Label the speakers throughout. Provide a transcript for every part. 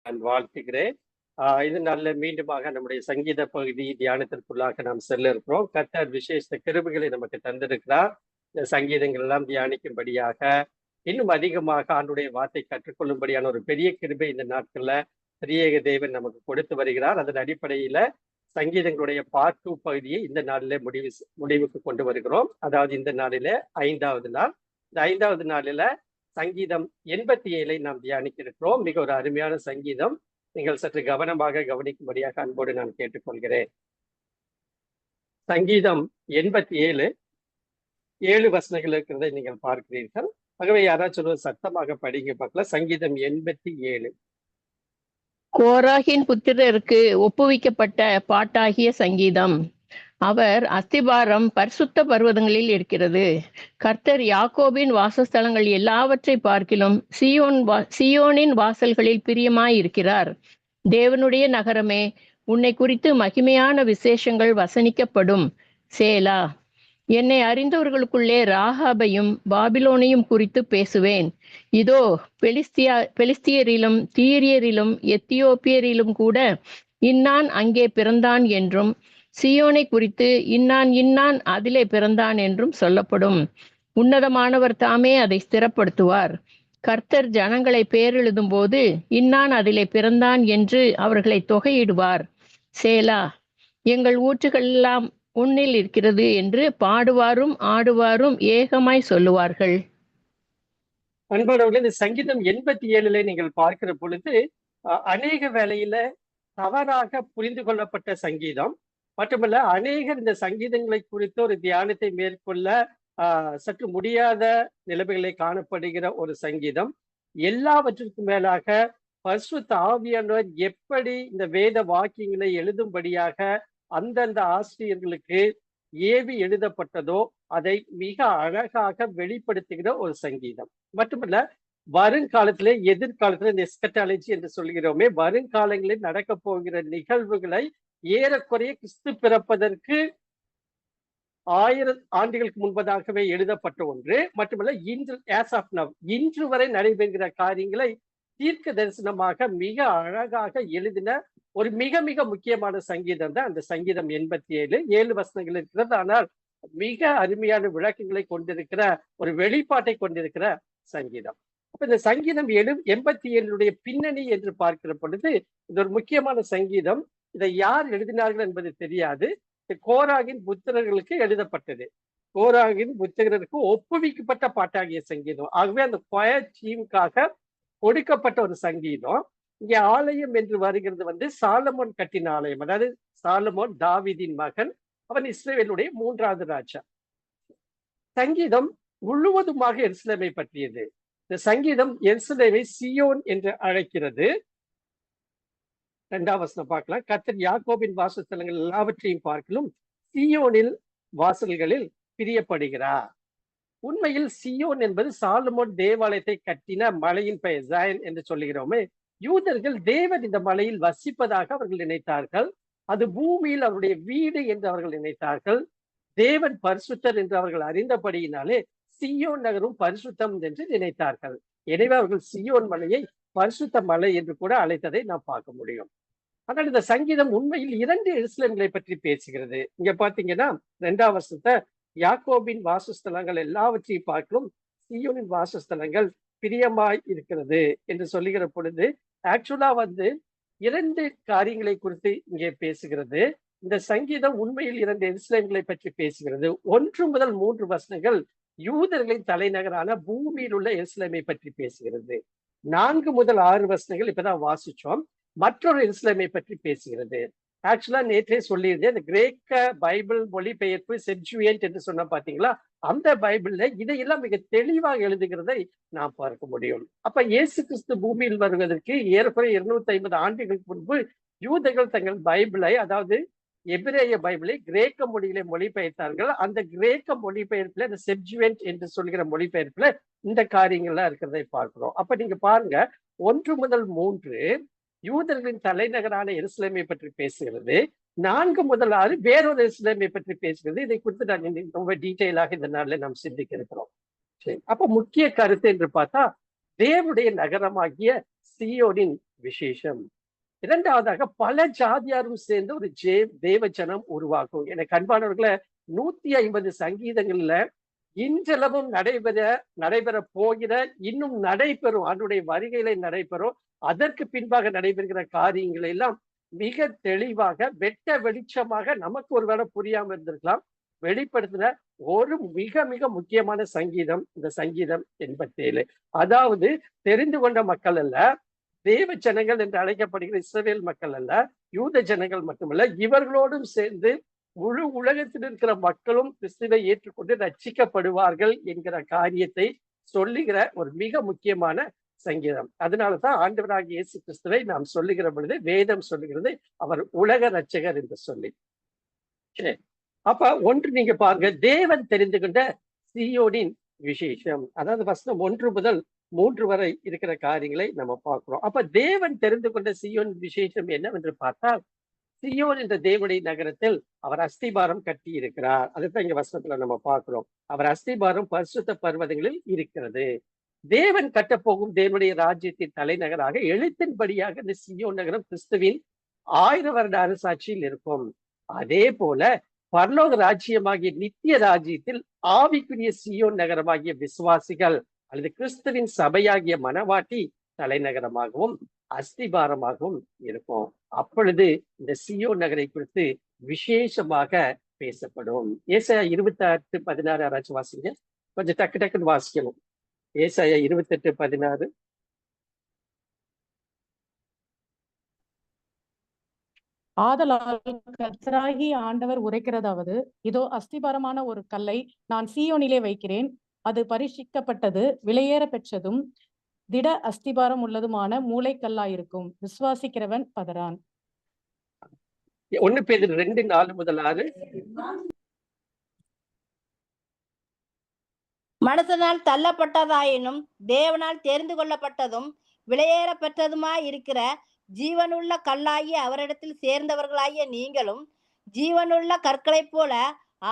Speaker 1: நான் வாழ்த்துகிறேன். இது நல்ல மீண்டுமாக நம்முடைய சங்கீத பகுதி தியானத்திற்குள்ளாக நாம் செல்ல இருக்கிறோம். கர்த்தர் விசேஷ கிருபைகளை நமக்கு தந்திருக்கிறார். இந்த சங்கீதங்கள் எல்லாம் தியானிக்கும்படியாக இன்னும் அதிகமாக ஆண்டுடைய வார்த்தை கற்றுக்கொள்ளும்படியான ஒரு பெரிய கிருபை இந்த நாட்கள்ல திரியேக தேவன் நமக்கு கொடுத்து வருகிறார். அதன் அடிப்படையில சங்கீதங்களுடைய பார்ட் 2 பகுதியை இந்த நாளில முடிவுக்கு கொண்டு வருகிறோம். அதாவது இந்த நாளில 5வது நாள். இந்த 5வது நாளில சங்கீதம் 87 நாம் தியானிக்க இருக்கிறோம். மிக ஒரு அருமையான சங்கீதம். நீங்கள் சற்று கவனமாக கவனிக்கும்படியாக அன்போடு நான் கேட்டுக்கொள்கிறேன். சங்கீதம் 87 7 வசனங்கள் இருக்கிறதை நீங்கள் பார்க்கிறீர்கள். ஆகவே யாராச்சும் ஒரு சத்தமாக படிங்க பார்க்கலாம். சங்கீதம் 87.
Speaker 2: கோராகின் புத்திரருக்கு ஒப்புவிக்கப்பட்ட பாட்டாகிய சங்கீதம். அவர் அஸ்திபாரம் பரிசுத்த பர்வதங்களில் இருக்கிறது. கர்த்தர் யாக்கோபின் வாசஸ்தலங்கள் எல்லாவற்றை பார்க்கிலும் சியோனின் வாசல்களில் பிரியமாயிருக்கிறார். தேவனுடைய நகரமே, உன்னை குறித்து மகிமையான விசேஷங்கள் வசனிக்கப்படும். சேலா. என்னை அறிந்தவர்களுக்குள்ளே ராகாபையும் பாபிலோனையும் குறித்து பேசுவேன். இதோ, பெலிஸ்தியரிலும் தீரியரிலும் எத்தியோப்பியரிலும் கூட இன்னான் அங்கே பிறந்தான் என்றும், சியோனை குறித்து இன்னான் அதிலே பிறந்தான் என்றும் சொல்லப்படும். உன்னதமானவர் தாமே அதை ஸ்திரப்படுத்துவார். கர்த்தர் ஜனங்களை பேரெழுதும் போது இன்னான் அதிலே பிறந்தான் என்று அவர்களை தொகையிடுவார். சேலா. எங்கள் ஊற்றுகள் எல்லாம் உன்னில் இருக்கிறது என்று பாடுவாரும் ஆடுவாரும் ஏகமாய் சொல்லுவார்கள்.
Speaker 1: அன்பானவர்களே, இந்த சங்கீதம் 87 நீங்கள் பார்க்கிற பொழுது அநேக வேளையில தவறாக புரிந்து கொள்ளப்பட்ட சங்கீதம். மட்டுமல்ல, அநேகர் இந்த சங்கீதங்களை குறித்து ஒரு தியானத்தை மேற்கொள்ள சற்று முடியாத நிலைமைகளை காணப்படுகிற ஒரு சங்கீதம். எல்லாவற்றிற்கும் மேலாக பரிசுத்த ஆவியானவர் எப்படி இந்த வேத வாக்கியங்களை எழுதும்படியாக அந்தந்த ஆசிரியர்களுக்கு ஏவி எழுதப்பட்டதோ அதை மிக அழகாக வெளிப்படுத்துகிற ஒரு சங்கீதம். மட்டுமல்ல, வருங்காலத்திலே எதிர்காலத்துல இந்த எஸ்கட்டாலஜி என்று சொல்கிறோமே, வருங்காலங்களில் நடக்க போகிற நிகழ்வுகளை ஏறக்குறைய கிறிஸ்து பிறப்பதற்கு 1000 ஆண்டுகளுக்கு முன்பதாகவே எழுதப்பட்ட ஒன்று. மட்டுமல்ல, இன்று வரை நடைபெறுகிற காரியங்களை தீர்க்க தரிசனமாக மிக அழகாக எழுதின ஒரு மிக மிக முக்கியமான சங்கீதம் தான் அந்த சங்கீதம் 87. 7 வசனங்கள் இருக்கிறது. ஆனால் மிக அருமையான விளக்கங்களை கொண்டிருக்கிற ஒரு வெளிப்பாட்டை கொண்டிருக்கிற சங்கீதம். அப்ப இந்த சங்கீதம் 87 பின்னணி என்று பார்க்கிற பொழுது இது ஒரு முக்கியமான சங்கீதம். இதை யார் எழுதினார்கள் என்பது தெரியாது. கோராகின் புத்திரர்களுக்கு எழுதப்பட்டது. கோராகின் புத்திரருக்கு ஒப்புவிக்கப்பட்ட பாட்டாகிய சங்கீதம். ஆகவே அந்த கொயர் டீமுக்காக கொடுக்கப்பட்ட ஒரு சங்கீதம். இங்கே ஆலயம் என்று வருகிறது சாலமோன் கட்டின ஆலயம். அதாவது சாலமோன் தாவீதின் மகன். அவன் இஸ்ரவேலுடைய 3வது ராஜா. சங்கீதம் முழுவதுமாக எருசலேமை பற்றியது. இந்த சங்கீதம் எருசலேமை சியோன் என்று அழைக்கிறது. 2வது வசனம் பார்க்கலாம். கர்த்தர் யாக்கோபின் வாசஸ்தலங்கள் எல்லாவற்றையும் பார்க்கலும் சியோனில் வாசல்களில் பிரியப்படுகிறார். உண்மையில் சியோன் என்பது சாலமோன் தேவாலயத்தை கட்டின மலையின் பெயர், ஜாயன் என்று சொல்லுகிறோமே. யூதர்கள் தேவன் இந்த மலையில் வசிப்பதாக அவர்கள் நினைத்தார்கள். அது பூமியில் அவருடைய வீடு என்று அவர்கள் நினைத்தார்கள். தேவன் பரிசுத்தர் என்று அவர்கள் அறிந்தபடியினாலே சியோன் நகரும் பரிசுத்தம் என்று நினைத்தார்கள். எனவே அவர்கள் சியோன் மலையை பரிசுத்த மலை என்று கூட அழைத்ததை நாம் பார்க்க முடியும். ஆனால் இந்த சங்கீதம் உண்மையில் 2 எருசலேம்களை பற்றி பேசுகிறது. இங்க பாத்தீங்கன்னா 2வது வசனத்தை யாக்கோபின் வாசஸ்தலங்கள் எல்லாவற்றையும் பார்க்கலும் சியோனின் வாசஸ்தலங்கள் பிரியமாய் இருக்கிறது என்று சொல்லுகிற பொழுது ஆக்சுவலா 2 காரியங்களை குறித்து இங்கே பேசுகிறது. இந்த சங்கீதம் உண்மையில் 2 எருசலேம்களை பற்றி பேசுகிறது. 1 முதல் 3 வசனங்கள் யூதர்களின் தலைநகரான பூமியில் உள்ள எருசலேமை பற்றி பேசுகிறது. 4 முதல் 6 வசனங்கள் இப்பதான் வாசிச்சோம், மற்றொரு எருசலேமை பற்றி பேசுகிறது. ஆக்சுவலா நேற்றே சொல்லியிருந்தேன், இந்த கிரேக்க பைபிள் மொழிபெயர்ப்பு செப்சுயன்ட் என்று சொன்ன பாத்தீங்களா, அந்த பைபிள்ல இதையெல்லாம் மிக தெளிவாக எழுதுகிறதை நாம் பார்க்க முடியும். அப்ப இயேசு கிறிஸ்து பூமியில் வருவதற்கு ஏறக்குறைய 250 ஆண்டுகளுக்கு முன்பு யூதர்கள் தங்கள் பைபிளை, அதாவது எபிரேய பைபிளை கிரேக்க மொழியிலே மொழிபெயர்த்தார்கள். அந்த கிரேக்க மொழிபெயர்ப்புல இந்த செப்சுயன்ட் என்று சொல்கிற மொழிபெயர்ப்புல இந்த காரியங்கள்லாம் இருக்கிறதை பார்க்கிறோம். அப்ப நீங்க பாருங்க, 1 முதல் 3 யூதர்களின் தலைநகரான எருசலேமை பற்றி பேசுகிறது. 4 முதல் 6 வேறொரு எருசலேமை பற்றி பேசுகிறது. இதை குறித்து நான் ரொம்ப டீட்டெயிலாக இந்த நாளில் நாம் சிந்திக்க இருக்கிறோம். சரி, அப்ப முக்கிய கருத்து என்று பார்த்தா, தேவனுடைய நகரமாகிய சியோனின் விசேஷம். இரண்டாவதாக பல ஜாதியாரும் சேர்ந்து ஒரு தேவஜனம் உருவாக்கும். எனக்கு அன்பானவர்களை 150 சங்கீதங்கள்ல இன்றளவும் நடைபெற போகிற, இன்னும் நடைபெறும், அதனுடைய வருகையில நடைபெறும், அதற்கு பின்பாக நடைபெறுகிற காரியங்களை எல்லாம் மிக தெளிவாக வெட்ட வெளிச்சமாக நமக்கு ஒருவேளை புரியாம இருந்திருக்கலாம், வெளிப்படுத்தின ஒரு மிக மிக முக்கியமான சங்கீதம் இந்த சங்கீதம் 87. அதாவது தெரிந்து கொண்ட மக்கள் அல்ல, தேவ ஜனங்கள் என்று அழைக்கப்படுகிற இஸ்ரவேல் மக்கள் அல்ல, யூத ஜனங்கள் மட்டுமல்ல, இவர்களோடும் சேர்ந்து முழு உலகத்தில் இருக்கிற மக்களும் கிறிஸ்துவை ஏற்றுக்கொண்டு ரட்சிக்கப்படுவார்கள் என்கிற காரியத்தை சொல்லுகிற ஒரு மிக முக்கியமான சங்கீதம். அதனாலதான் ஆண்டவராகிய இயேசு கிறிஸ்துவை நாம் சொல்லுகிற பொழுது வேதம் சொல்லுகிறது அவர் உலக ரட்சகர் என்று சொல்லி. அப்ப ஒன்று நீங்க பாருங்க, தேவன் தெரிந்து கொண்ட சீயோனின் விசேஷம். அதாவது வசனம் 1 முதல் 3 வரை இருக்கிற காரியங்களை நம்ம பார்க்கிறோம். அப்ப தேவன் தெரிந்து கொண்ட சீயோன் விசேஷம் என்னவென்று பார்த்தால், சீயோன் என்ற தேவனுடைய நகரத்தில் அவர் அஸ்திபாரம் கட்டி இருக்கிறார். அதுதான் இங்க வசனத்துல நம்ம பார்க்கிறோம். அவர் அஸ்திபாரம் பரிசுத்த பர்வதங்களில் இருக்கிறது. தேவன் கட்டப்போகும் தேவனுடைய ராஜ்யத்தின் தலைநகராக எழுத்தின்படியாக இந்த சீயோன் நகரம் கிறிஸ்துவின் 1000 வருட அரசாட்சியில் இருக்கும். அதே போல பரலோக ராஜ்யமாகிய நித்திய ராஜ்யத்தில் ஆவிக்குரிய சீயோன் நகரமாகிய விசுவாசிகள் அல்லது கிறிஸ்துவின் சபையாகிய மனவாட்டி தலைநகரமாகவும் அஸ்திபாரமாகவும் இருக்கும். அப்பொழுது இந்த சீயோன் நகரை குறித்து விசேஷமாக பேசப்படும். ஏசாயா 28:16 யாராச்சும் வாசிங்க, கொஞ்சம் டக்கு டக்குன்னு வாசிக்கணும். ஏசாயா 28:16.
Speaker 3: ஆதலால் கர்த்தராகிய ஆண்டவர் உரைக்கிறதாவது, இதோ அஸ்திபாரமான ஒரு கல்லை நான் சீயோனிலே வைக்கிறேன், அது பரிசுத்தப்பட்டது, விலையேற பெற்றதும் திட அஸ்திபாரம் உள்ளதுமான மூளைக்கல்லாயிருக்கும், விசுவாசிக்கிறவன் பதறான்.
Speaker 1: 1 பேதுரு 2:4 முதல் 6.
Speaker 4: மனுஷனால் தள்ளப்பட்டதாயினும் தேவனால் தெரிந்து கொள்ளப்பட்டதும் விலையேற பெற்றதுமாய் இருக்கிற ஜீவனுள்ள கல்லாகிய அவரிடத்தில் சேர்ந்தவர்களாகிய நீங்களும் ஜீவனுள்ள கற்களைப் போல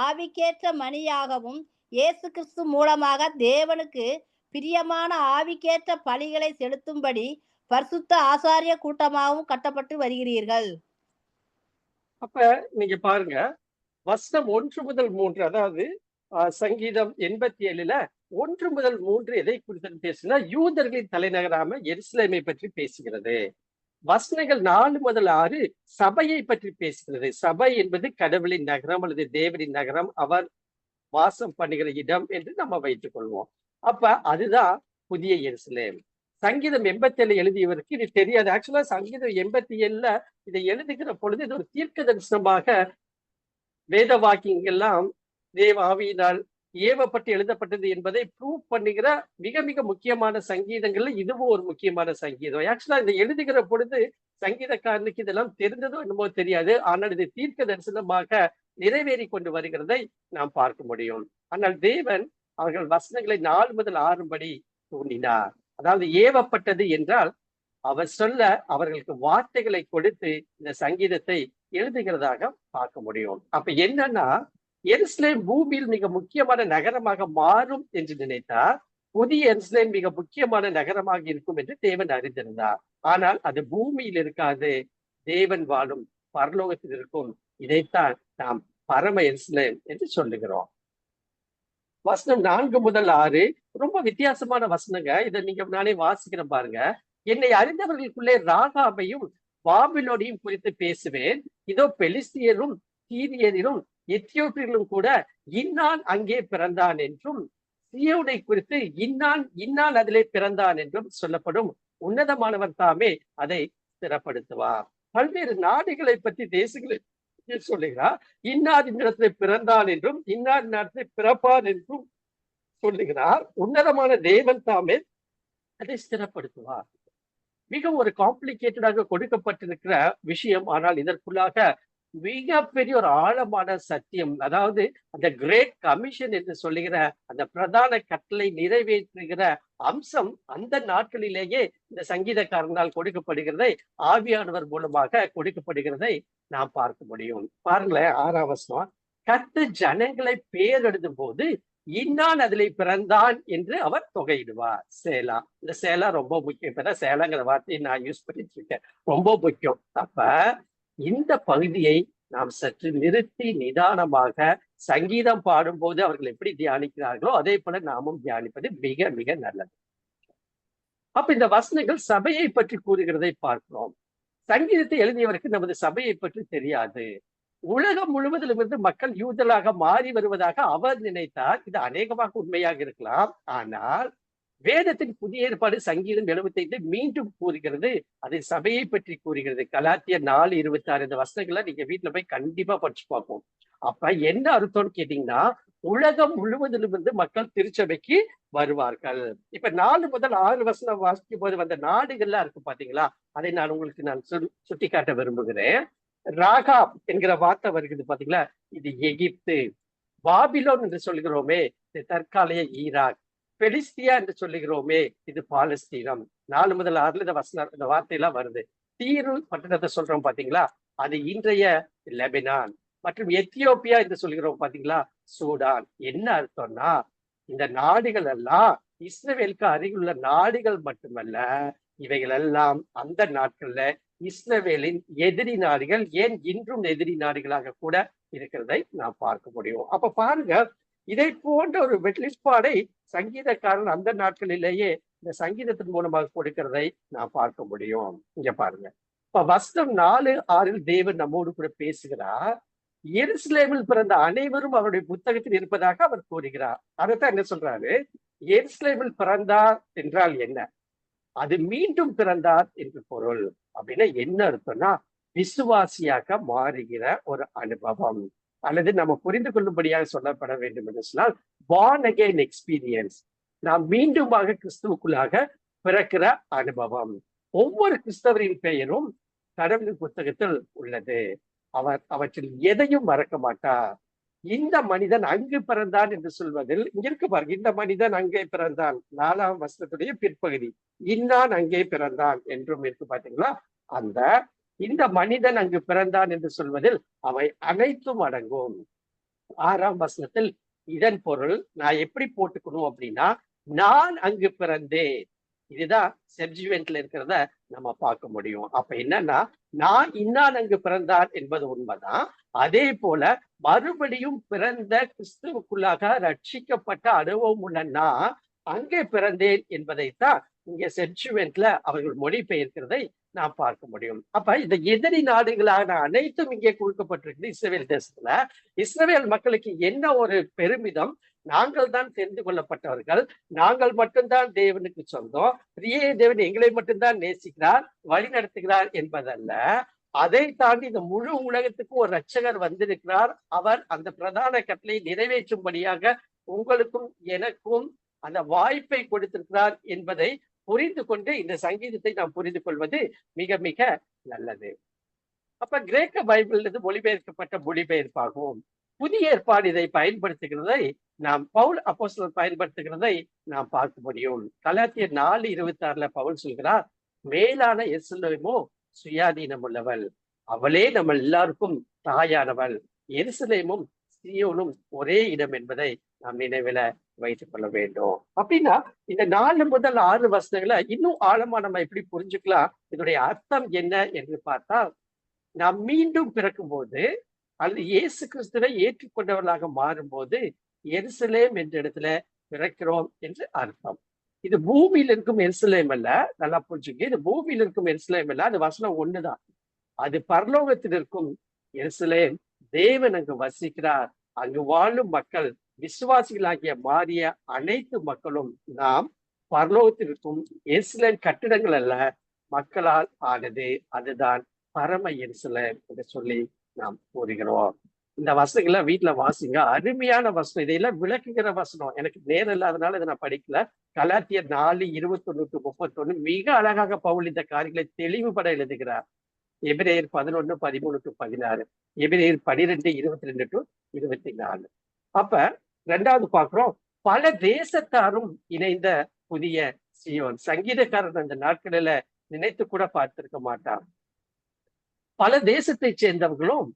Speaker 4: ஆவிக்கேற்ற மணியாகவும் இயேசு கிறிஸ்து மூலமாக தேவனுக்கு பிரியமான ஆவிக்கேற்ற பலிகளை செலுத்தும்படி பரிசுத்த ஆசாரிய கூட்டமாகவும் கட்டப்பட்டு வருகிறீர்கள்.
Speaker 1: அப்ப நீங்க பாருங்க, வசனம் 1 முதல் 3, அதாவது சங்கீதம் 87ல 1 முதல் 3 எதை குறித்து பேசுனா யூதர்களின் தலைநகராம எருசலேமை பற்றி பேசுகிறது. வசனங்கள் 4 முதல் 6 சபையை பற்றி பேசுகிறது. சபை என்பது கடவுளின் நகரம் அல்லது தேவனின் நகரம், அவர் வாசம் பண்ணுகிற இடம் என்று நம்ம வைத்துக் கொள்வோம். அப்ப அதுதான் புதிய எருசலேம். சங்கீதம் 87 எழுதியவருக்கு இது தெரியாது. ஆக்சுவலா சங்கீதம் 87ல இதை எழுதுகிற பொழுது இது ஒரு தீர்க்க தரிசனமாக வேத வாக்கியங்கள்லாம் தேவ ஆவியினால் ஏவப்பட்டு எழுதப்பட்டது என்பதை ப்ரூவ் பண்ணுகிற மிக மிக முக்கியமான சங்கீதங்கள்ல இதுவும் ஒரு முக்கியமான சங்கீதம். ஆக்சுவலா இதை எழுதுகிற பொழுது சங்கீதக்காரனுக்கு இதெல்லாம் தெரிந்ததோ என்னமோ தெரியாது, ஆனால் இது தீர்க்க தரிசனமாக நிறைவேறி கொண்டு வருகிறதை நாம் பார்க்க முடியும். ஆனால் தேவன் அவர்கள் வசனங்களை 4 முதல் 6 படி தூண்டினார். அதாவது ஏவப்பட்டது என்றால் அவர் சொல்ல அவர்களுக்கு வார்த்தைகளை கொடுத்து இந்த சங்கீதத்தை எழுதுகிறதாக பார்க்க முடியும். அப்ப என்னன்னா, எருசலேம் பூமியில் மிக முக்கியமான நகரமாக மாறும் என்று நினைத்தார். புதிய எருசலேம் மிக முக்கியமான நகரமாக இருக்கும் என்று தேவன் அறிந்திருந்தார். ஆனால் அது பூமியில் இருக்காது, தேவன் வாழும் பரலோகத்தில் இருக்கும். இதைத்தான் நாம் பரம எருசலேம் என்று சொல்லுகிறோம். வசனம் 4 முதல் 6 ரொம்ப வித்தியாசமான வசனங்க. இதை நீங்க நானே வாசிக்கிறேன் பாருங்க. என்னை அறிந்தவர்களுக்குள்ளே ராகாபையும் பாபிலோனையும் குறித்து பேசுவேன். இதோ பெலிஸ்தியரும் சீரியரும் எத்தியோப்பியர்களும் கூட இன்னான் அங்கே பிறந்தான் என்றும் சீயோனை குறித்து இன்னான் அதிலே பிறந்தான் என்றும் சொல்லப்படும். உன்னதமானவர் தாமே அதை ஸ்திரப்படுத்துவார். பல்வேறு நாடுகளை பற்றி தேசங்களை சொல்லுகிறார். இன்னார் இந்த இடத்துல பிறந்தான் என்றும் இன்னார் இடத்துல பிறப்பான் என்றும் சொல்லுகிறார். உன்னதமான தேவன் தாமே அதை ஸ்திரப்படுத்துவார். மிக ஒரு காம்ப்ளிகேட்டடாக கொடுக்கப்பட்டிருக்கிற விஷயம். ஆனால் இதற்குள்ளாக மிகப்பெரிய ஒரு ஆழமான சத்தியம், அதாவது அந்த கிரேட் கமிஷன் என்று சொல்லுகிற அந்த பிரதான கட்டளை நிறைவேற்றுகிற அம்சம் அந்த நாட்களிலேயே இந்த சங்கீதக்காரனால் கொடுக்கப்படுகிறதை, ஆவியானவர் மூலமாக கொடுக்கப்படுகிறதை நாம் பார்க்க முடியும். பாருங்களேன், 6ஆம் வசனம். கர்த்தர் ஜனங்களை பேரெழுதும் போது இன்னான் அதிலே பிறந்தான் என்று அவர் தொகையிடுவார். சேலா. இந்த சேலா ரொம்ப முக்கியம். இப்பதான் சேலாங்கிற வார்த்தையை நான் யூஸ் பண்ணிட்டு இருக்கேன். ரொம்ப முக்கியம். அப்ப இந்த பகுதியை நாம் சற்று நிறுத்தி நிதானமாக சங்கீதம் பாடும்போது அவர்கள் எப்படி தியானிக்கிறார்களோ அதே போல நாமும் தியானிப்பது மிக மிக நல்லது. அப்ப இந்த வசனங்கள் சபையை பற்றி கூறுகிறதை பார்க்கிறோம். சங்கீதத்தை எழுதியவருக்கு நமது சபையை பற்றி தெரியாது. உலகம் முழுவதிலும் இருந்து மக்கள் யூதர்களாக மாறி வருவதாக அவர் நினைத்தார். இது அநேகமாக உண்மையாக இருக்கலாம். ஆனால் வேதத்தின் புதிய ஏற்பாடு சங்கீதம் 75 மீண்டும் கூறுகிறது. அது சபையை பற்றி கூறுகிறது. கலாத்தியர் 4:26 இந்த வசனங்களை நீங்க வீட்டுல போய் கண்டிப்பா படிச்சு பார்ப்போம். அப்ப என்ன அர்த்தம்னு கேட்டீங்கன்னா, உலகம் முழுவதிலும் இருந்து மக்கள் திருச்சபைக்கு வருவார்கள். இப்ப 4 முதல் 6 வசனம் வாசிக்கும் போது வந்த நாடுகள்லாம் இருக்கு பாத்தீங்களா, அதை நான் உங்களுக்கு சுட்டி காட்ட விரும்புகிறேன். ராகாப் என்கிற வார்த்தை வருகிறது பாத்தீங்களா, இது எகிப்து. பாபிலோன் என்று சொல்கிறோமே, இது தற்காலிக ஈராக். பெலிஸ்தியா என்று சொல்லுகிறோமே, இது பாலஸ்தீனம். 4 முதல் 6 இந்த வார்த்தையெல்லாம் வருது. தீரு பட்டணத்தை சொல்றோம் பாத்தீங்களா, அது இன்றைய லெபனான். மற்றும் எத்தியோப்பியா என்று சொல்கிறோம் பாத்தீங்களா, சூடான். என்ன அர்த்தம்னா, இந்த நாடுகள் எல்லாம் இஸ்ரவேலுக்கு அருகிலுள்ள நாடுகள் மட்டுமல்ல, இவைகள் எல்லாம் அந்த நாட்கள்ல இஸ்ரவேலின் எதிரி நாடுகள், ஏன் இன்றும் எதிரி நாடுகளாக கூட இருக்கிறதை நாம் பார்க்க முடியும். அப்ப பாருங்க, இதை போன்ற ஒரு வெளிப்பாடை சங்கீதக்காரன் அந்த நாட்களிலேயே இந்த சங்கீதத்தின் மூலமாக கொடுக்கிறதை நாம் பார்க்க முடியும். இங்க பாருங்க, இப்ப வசனம் 4:6 தேவன் நம்மோடு கூட பேசுகிறார். எருசலேமில் பிறந்த அனைவரும் அவருடைய புத்தகத்தில் இருப்பதாக அவர் கூறுகிறார். அதைத்தான் என்ன சொல்றாரு, எருசலேமில் பிறந்தார் என்றால் என்ன? அது மீண்டும் பிறந்தார் என்று பொருள். அப்படின்னா என்ன அர்த்தம்னா, விசுவாசியாக மாறுகிற ஒரு அனுபவம், அல்லது நம்ம புரிந்து கொள்ளும்படியாக சொல்லப்பட வேண்டும் என்று சொன்னால் born again எக்ஸ்பீரியன்ஸ். நாம் மீண்டுமாக கிறிஸ்துவுக்குள்ளாக பிறக்கிற அனுபவம். ஒவ்வொரு கிறிஸ்தவரின் பெயரும் கடவுளின் புத்தகத்தில் உள்ளது. அவர் அவற்றில் எதையும் மறக்க மாட்டார். இந்த மனிதன் அங்கு பிறந்தான் என்று சொல்வதில் இங்க இருக்கு பாருங்க, இந்த மனிதன் அங்கே பிறந்தான் 4ஆம் வசனத்துடைய பிற்பகுதி, இன்னான் அங்கே பிறந்தான் என்றும் இருக்கு பாத்தீங்களா. அந்த இந்த மனிதன் அங்கு பிறந்தான் என்று சொல்வதில் அவை அனைத்தும் அடங்கும். 6ஆம் வசனத்தில் இதன் பொருள் நான் எப்படி போட்டுக்கணும் அப்படின்னா, நான் அங்கு பிறந்தேன். இதுதான் செப்ஜுவென்ட்ல இருக்கிறத நம்ம பார்க்க முடியும். அப்ப என்னன்னா, நான் இன்னான் அங்கு பிறந்தான் என்பது உண்மைதான். அதே போல மறுபடியும் பிறந்த கிறிஸ்துவுக்குள்ளாக ரட்சிக்கப்பட்ட அனுபவம் உள்ள நான் அங்கே பிறந்தேன் என்பதைத்தான் இங்க செப்ஜுவென்ட்ல அவர்கள் மொழிபெயர்க்கிறதை நாம் பார்க்க முடியும். அப்ப இந்த எதிரி நாடுகளான அனைத்தும் இங்கே கொடுக்கப்பட்டிருக்கு இஸ்ரவேல் தேசத்துல. இஸ்ரவேல் மக்களுக்கு என்ன ஒரு பெருமிதம், நாங்கள் தான் தெரிந்து கொள்ளப்பட்டவர்கள், நாங்கள் மட்டும்தான் தேவனுக்கு சொந்தம், பிரியே தேவன் எங்களை மட்டும்தான் நேசிக்கிறார், வழி நடத்துகிறார் என்பதல்ல. அதை தாண்டி இந்த முழு உலகத்துக்கும் ஒரு ரட்சகர் வந்திருக்கிறார். அவர் அந்த பிரதான கட்டளை நிறைவேற்றும்படியாக உங்களுக்கும் எனக்கும் அந்த வாய்ப்பை கொடுத்திருக்கிறார் என்பதை புரிந்து கொண்டு இந்த சங்கீதத்தை நாம் புரிந்து கொள்வது மிக மிக நல்லது. அப்ப கிரேக்க பைபிள் மொழிபெயர்க்கப்பட்ட மொழிபெயர்ப்பாகவும் புதிய ஏற்பாடு இதை பயன்படுத்துகிறதை நாம் பவுல் அப்போஸ்தலர் பயன்படுத்துகிறதை நாம் பார்க்க முடியும். கலாத்தியர் 4:26 பவுல் சொல்கிறார், மேலான எருசலேமோ சுயாதீனம் உள்ளவள், அவளே நம்ம எல்லாருக்கும் தாயானவள், எருசலேமும் சீயோனும் ஒரே இடம் என்பதை நாம் நினைவில வைத்துக் கொள்ள வேண்டும். அப்படின்னா இந்த 4 முதல் 6 வசனங்களை இன்னும் ஆழமா நம்ம எப்படி புரிஞ்சுக்கலாம், இதனுடைய அர்த்தம் என்ன என்று பார்த்தால், நாம் மீண்டும் பிறக்கும் போது அல்லது இயேசு கிறிஸ்துவை ஏற்றுக்கொண்டவர்களாக மாறும்போது எருசலேம் என்ற இடத்துல பிறக்கிறோம் என்று அர்த்தம். இது பூமியில் இருக்கும் எருசலேம் அல்ல, நல்லா புரிஞ்சுக்க. இது பூமியில் இருக்கும் எருசலேம் அல்ல, அது வசனம் ஒண்ணுதான். அது பரலோகத்தில் இருக்கும் எருசலேம். தேவன் அங்கு வசிக்கிறார். அங்கு வாழும் மக்கள் விசுவாசிகளாகிய மாறிய அனைத்து மக்களும் நாம் பரலோகத்தில் இருக்கும் எருசலேம் கட்டிடங்கள் அல்ல, மக்களால் ஆனது. அதுதான் பரம எருசலேம் என்று சொல்லி நாம் கூறுகிறோம். இந்த வசனங்களை வீட்டுல வாசிங்க, அருமையான வசனம். இதையெல்லாம் விளக்குகிற வசனம். எனக்கு நேரம் இல்லாதனால இதை நான் படிக்கல. கலாத்தியர் 4:21-31 மிக அழகாக பவுல் இந்த காரியங்களை தெளிவுபட எழுதுகிறார். எபிரேயர் 11:13-16, எபிரேயர் 12:22-24. அப்ப 2வது பார்க்கிறோம், பல தேசத்தாரும் இணைந்த புதிய சீயோன். சங்கீதக்காரன் அந்த நாட்களில நினைத்து கூட பார்த்திருக்க மாட்டார். பல தேசத்தை சேர்ந்தவர்களும்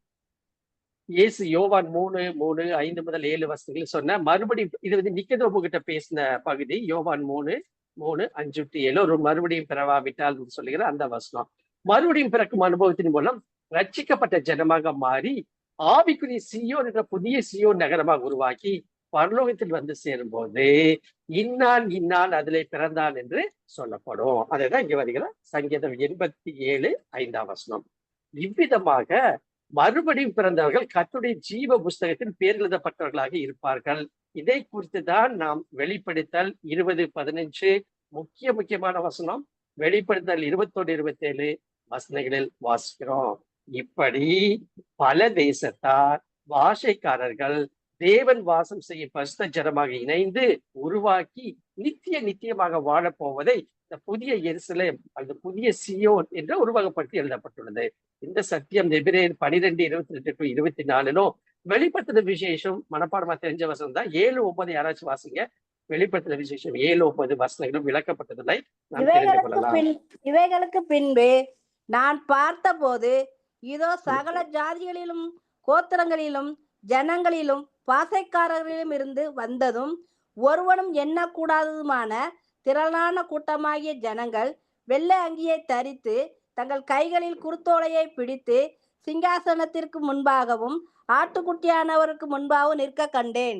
Speaker 1: இயேசு யோவான் 3:3, 5 முதல் 7 வசனங்கள் சொன்ன மறுபடியும் இது வந்து நிக்கதோமு கிட்ட பேசின பகுதி. யோவான் 3:3, 5-7 ஒரு மறுபடியும் பிறவாவிட்டால் சொல்லுகிற அந்த வசனம். மறுபடியும் பிறக்கும் அனுபவத்தின் மூலம் ரட்சிக்கப்பட்ட ஜனமாக மாறி ஆவிக்குரிய சியோன் என்ற புதிய சியோன் நகரமாக உருவாக்கி பரலோகத்தில் வந்து சேரும் போது இன்னான் அதிலே பிறந்தான் என்று சொல்லப்படும். அதுதான் இங்க வருகிற சங்கீதம் 87:5 வசனம். இவ்விதமாக மறுபடியும் பிறந்தவர்கள் கர்த்தருடைய ஜீவ புஸ்தகத்தில் பேர் எழுதப்பட்டவர்களாக இருப்பார்கள். இதை குறித்து தான் நாம் வெளிப்படுத்தல் 20:15 முக்கியமான வசனம், வெளிப்படுத்தல் 21-27 வசனங்களில் வாசிக்கிறோம். இப்படி பல தேசத்தார் பாஷைக்காரர்கள் தேவன் வாசம் செய்யும் பரிசுத்த ஜனமாக இணைந்து உருவாக்கி நித்தியமாக வாழப்போவதை இந்த புதிய எருசலேம் அந்த புதிய சியோன் என்று உருவகப்படுத்தி எழுதப்பட்டுள்ளது. இந்த சத்தியம் எபிரேயர் 12:22-24 வெளிப்படுத்தின விசேஷம் மனப்பாடமா தெரிஞ்ச வசனம் தான். 7-9 யாராச்சும் வாசிங்க. வெளிப்படுத்தின விசேஷம் 7-9 வசனங்களும் விளக்கப்பட்டதில்லை. நாம் தெரிந்து கொள்ளலாம்.
Speaker 4: இவைகளுக்கு பின்பு நான் பார்த்தபோது இதோ சகல ஜாதிகளிலும் கோத்திரங்களிலும் ஜனங்களிலும் பாசைக்காரர்களிலும் இருந்து வந்ததும் ஒருவனும் எண்ணக்கூடாததுமான திரளான கூட்டமாகிய ஜனங்கள் வெள்ளை அங்கியை தரித்து தங்கள் கைகளில் குருத்தோலையை பிடித்து சிங்காசனத்திற்கு முன்பாகவும் ஆட்டுக்குட்டியானவருக்கு முன்பாகவும் நிற்க கண்டேன்.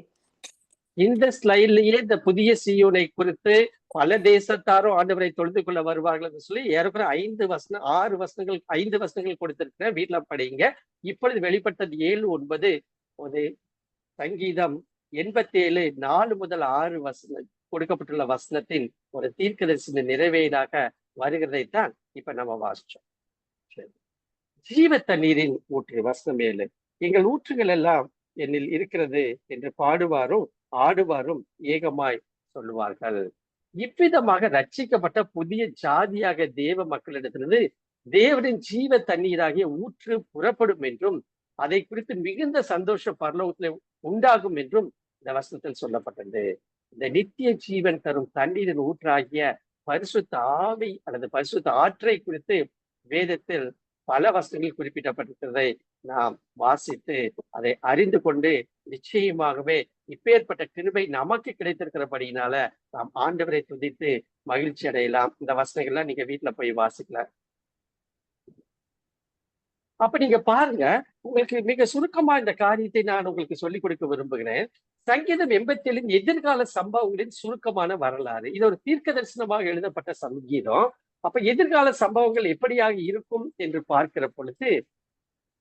Speaker 1: இந்த ஸ்லைட்லயே இந்த புதிய சியோனை குறித்து பல தேசத்தாரும் ஆண்டவரை தொழுது கொள்ள வருவார்கள் என்று சொல்லி ஏறக்குறைய 5 வசனங்கள் கொடுத்திருக்கிறேன். வீட்டுல படிங்க. இப்பொழுது வெளிப்பட்டது 7-9 ஒரு சங்கீதம் 87:4-6 வசனம் கொடுக்கப்பட்டுள்ள வசனத்தின் ஒரு தீர்க்கதரிசன நிறைவேறாக வருகிறதைத்தான் இப்ப நம்ம வாசிச்சோம். ஜீவ தண்ணீரின் ஊற்று வசனம் 7. எங்கள் ஊற்றுகள் எல்லாம் என்னில் இருக்கிறது என்று பாடுவாரும் ஆடுவாரும் ஏகமாய் சொல்லுவார்கள். இவ்விதமாக ரட்சிக்கப்பட்ட புதிய ஜாதியாக தேவ மக்களிடத்திலிருந்து தேவனின் ஜீவ தண்ணீராகிய ஊற்று புறப்படும் என்றும் அதை குறித்து மிகுந்த சந்தோஷம் பரலோகத்தில் உண்டாகும் என்றும் இந்த வசனத்தில் சொல்லப்பட்டது. இந்த நித்திய ஜீவன் தரும் தண்ணீரின் ஊற்றாகிய பரிசுத்த ஆவி அல்லது பரிசுத்த ஆற்றை குறித்து வேதத்தில் பல வசனங்கள் குறிப்பிடப்பட்டிருக்கிறதை நாம் வாசித்து அதை அறிந்து கொண்டு நிச்சயமாகவே இப்பேற்பட்ட கிருபை நமக்கு கிடைத்திருக்கிறபடியினால நாம் ஆண்டவரை துதித்து மகிழ்ச்சி அடையலாம். இந்த வசனங்கள்லாம் நீங்க வீட்டுல போய் வாசிக்கலாம். அப்ப நீங்க பாருங்க, உங்களுக்கு மிக சுருக்கமா இந்த காரியத்தை நான் உங்களுக்கு சொல்லிக் கொடுக்க விரும்புகிறேன். சங்கீதம் 87 எதிர்கால சம்பவங்களின் சுருக்கமான வரலாறு. இது ஒரு தீர்க்க தரிசனமாக எழுதப்பட்ட சங்கீதம். அப்ப எதிர்கால சம்பவங்கள் எப்படியாக இருக்கும் என்று பார்க்கிற பொழுது,